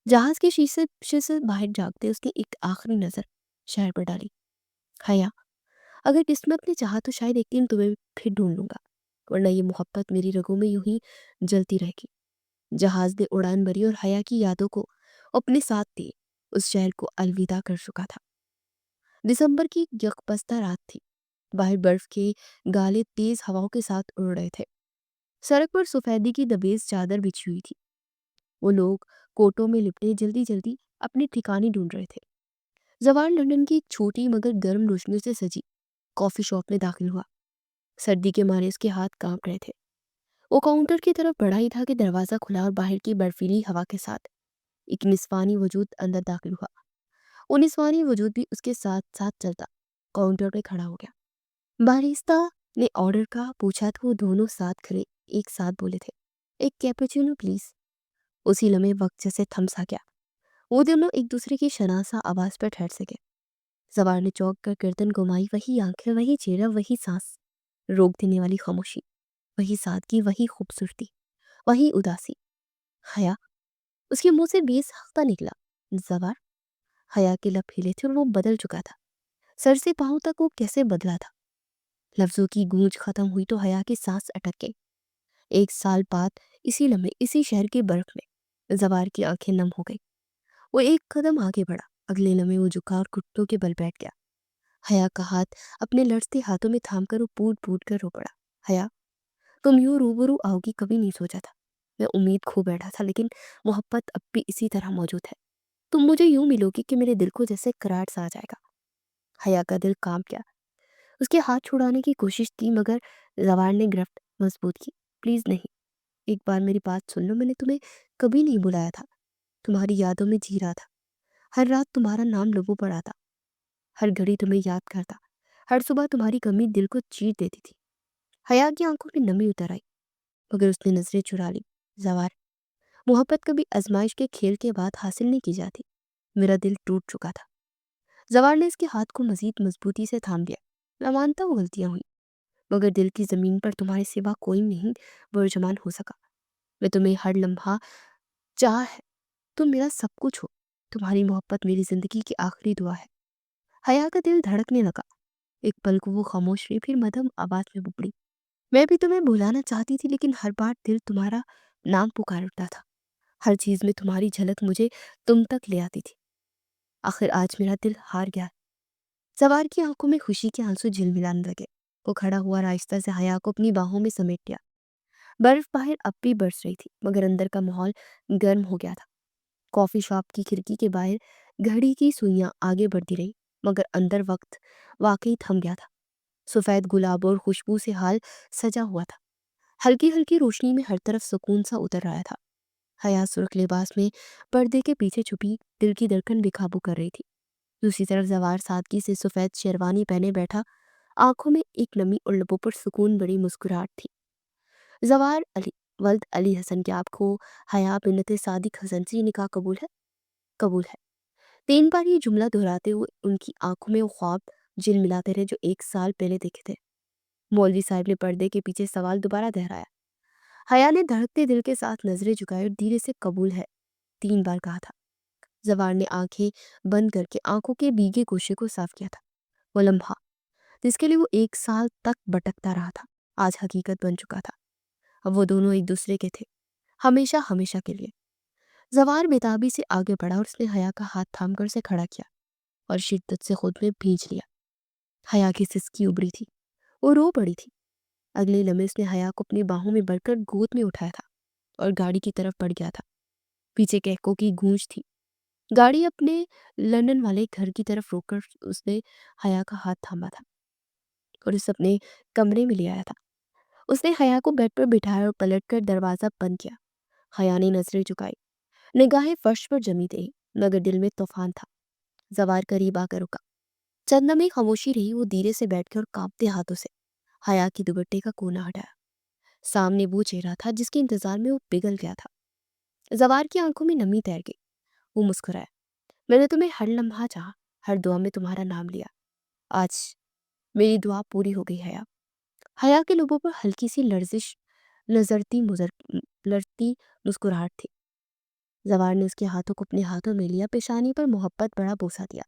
[SPEAKER 1] जहाज के शीशे से बाहर झांकते उसने एक आखिरी नजर शहर पर डाली। हया, अगर किस्मत ने चाहा तो शायद एक दिन तुम्हें फिर ढूंढ लूंगा, वरना ये मोहब्बत मेरी रगों में यूं ही जलती रहेगी। जहाज ने उड़ान भरी और हया की यादों को अपने साथ दिए उस शहर को अलविदा कर चुका था। दिसंबर की यकबस्ता रात थी। बाहर बर्फ के गाले तेज हवाओं के साथ उड़ रहे थे। सड़क पर सफेदी की दबेज चादर बिछी हुई थी। वो लोग कोटों में लिपटे जल्दी जल्दी अपनी ठिकाने ढूंढ रहे थे। जवान लंदन की एक छोटी मगर गर्म रोशनी से सजी कॉफी शॉप में दाखिल हुआ। सर्दी के मारे उसके हाथ कांप रहे थे। वो काउंटर की तरफ बढ़ा ही था कि दरवाजा खुला और बाहर की बर्फीली हवा के साथ एक निस्वानी वजूद अंदर दाखिल हुआ। वो निस्वानी वजूद भी उसके साथ साथ चलता काउंटर पे खड़ा हो गया। बारिस्ता ने ऑर्डर का पूछा तो वो दोनों साथ खड़े एक साथ बोले थे, एक कैपुचिनो प्लीज। उसी लम्हे वक्त जैसे थम सा गया। वो दोनों एक दूसरे की शनासा आवाज पर ठहर सके। सवार ने चौंक कर गर्दन घुमाई। वही आंखें, वही चेहरा, वही सांस रोक देने वाली खामोशी, वही सादगी, वही खूबसूरती, वही उदासी। हया, उसके मुंह से बेसाख्ता निकला। जवार। हया के लब हिले थे और वो बदल चुका था। सर से पांव तक वो कैसे बदला था। लफ्जों की गूंज खत्म हुई तो हया की सांस अटक गई। 1 साल बाद इसी लम्हे इसी शहर के बर्फ में जवार की आंखें नम हो गई। वो एक कदम आगे बढ़ा। अगले लम्हे वो झुका और घुटनों के बल बैठ गया। हया का हाथ अपने लड़ते हाथों में थाम कर वो फूट फूट कर रो पड़ा। हया, तुम यूं रूबरू आओगी कभी नहीं सोचा था। मैं उम्मीद खो बैठा था, लेकिन मोहब्बत अब भी इसी तरह मौजूद है। तुम मुझे यूं मिलोगी कि मेरे दिल को जैसे करार सा आ जाएगा। हया का दिल कांप गया। उसके हाथ छुड़ाने की कोशिश की, मगर जवार ने गिरफ्त मजबूत की। प्लीज नहीं, एक बार मेरी बात सुन लो। मैंने तुम्हें कभी नहीं बुलाया था, तुम्हारी यादों में जी रहा था। हर रात तुम्हारा नाम लबों पर आता, हर घड़ी तुम्हें याद करता, हर सुबह तुम्हारी कमी दिल को चीर देती थी। हया की आंखों में नमी उतर आई, मगर उसने नजरें चुरा ली। जवार, मोहब्बत कभी आजमाइश के खेल के बाद हासिल नहीं की जाती। मेरा दिल टूट चुका था। जवार ने इसके हाथ को मजीद मजबूती से थाम लिया। मैं मानता हूँ गलतियां हुई, मगर दिल की जमीन पर तुम्हारे सिवा कोई नहीं बुर्जमान हो सका। मैं तुम्हें हर लम्हा चाह है, तुम मेरा सब कुछ हो। तुम्हारी मोहब्बत मेरी जिंदगी की आखिरी दुआ है। हया का दिल धड़कने लगा। एक पल को वो खामोश रही, फिर मध्यम आवाज में बुबड़ी, मैं भी तुम्हें भुलाना चाहती थी, लेकिन हर बार दिल तुम्हारा नाम पुकार उठता था। हर चीज में तुम्हारी झलक मुझे तुम तक ले आती थी। आखिर आज मेरा दिल हार गया। सवार की आंखों में खुशी के आंसू झिलमिलाने लगे। वो खड़ा हुआ रास्ता से हया को अपनी बाहों में समेट लिया। बर्फ बाहर अब भी बरस रही थी, मगर अंदर का माहौल गर्म हो गया था। कॉफी शॉप की खिड़की के बाहर घड़ी की सुइयां आगे बढ़ती रही, मगर अंदर वक्त वाकई थम गया था। सफेद गुलाब और खुशबू से हाल सजा हुआ था। हल्की हल्की रोशनी में हर तरफ सुकून सा उतर रहा था। हया सुर्ख लिबास में पर्दे के पीछे छुपी दिल की धड़कन बेकाबू कर रही थी। दूसरी तरफ जवार सादगी से सफेद शेरवानी पहने बैठा, आंखों में एक नमी और लबों पर सुकून बड़ी मुस्कुराहट थी। जवार अली वल्द अली हसन की आपको हया बिन्नत सादिक हसन से निकाह कबूल है? कबूल है। 3 बार ये जुमला दोहराते हुए उनकी आंखों में वो ख्वाब जिल मिलाते रहे जो 1 साल पहले देखे थे। मौलवी साहब ने पर्दे के पीछे सवाल दोबारा दोहराया। हया ने धड़कते दिल के साथ नजरें झुकाई और धीरे से कबूल है 3 बार कहा था। जवार ने आंखें बंद करके आंखों के भीगे गोशे को साफ किया था। वो लम्हा जिसके लिए वो 1 साल तक भटकता रहा था, आज हकीकत बन चुका था। अब वो दोनों एक दूसरे के थे, हमेशा हमेशा के लिए। जवार बेताबी से आगे बढ़ा और उसने हया का हाथ थामकर उसे खड़ा किया और शिद्दत से खुद में भींच लिया। हया की सिसकी उभरी थी, वो रो पड़ी थी। अगले लम्हे उसने हया को अपनी बाहों में भरकर गोद में उठाया था और गाड़ी की तरफ बढ़ गया था। पीछे कहकों की गूंज थी। गाड़ी अपने लंदन वाले घर की तरफ रोककर उसने हया का हाथ थामा था और उसे अपने कमरे में ले आया था। उसने हया को बेड पर बिठाया और पलटकर दरवाजा बंद किया। हया ने नजरें झुकाई, निगाहें फर्श पर जमी थी, मगर दिल में तूफान था। जवार करीब आकर रुका। चंद लम्हे खामोशी रही। वो धीरे से बैठ के और कांपते हाथों से हया की दुपट्टे का कोना हटाया। सामने वो चेहरा था जिसके इंतजार में वो पिघल गया था। जवार की आंखों में नमी तैर गई। वो मुस्कुराया, मैंने तुम्हें हर लम्हा चाहा, हर दुआ में तुम्हारा नाम लिया। आज मेरी दुआ पूरी हो गई हया। हया के लोगों पर हल्की सी लर्जिश, लजरती मुजर लड़ती मुस्कुराहट थी। जवार ने उसके हाथों को अपने हाथों में लिया, पेशानी पर मोहब्बत बड़ा बोसा दिया।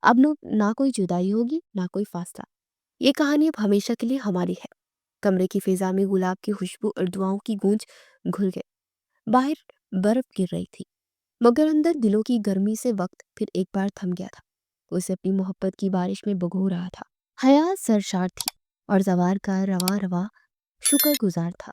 [SPEAKER 1] अब ना कोई जुदाई होगी, ना कोई फासला। ये कहानी अब हमेशा के लिए हमारी है। कमरे की फिजा में गुलाब की खुशबू और दुआओं की गूंज घुल गए। बाहर बर्फ गिर रही थी, मगर अंदर दिलों की गर्मी से वक्त फिर एक बार थम गया था। उसे अपनी मोहब्बत की बारिश में भिगो रहा था। हया सरशार थी और जवार का रवा रवा शुक्रगुजार था।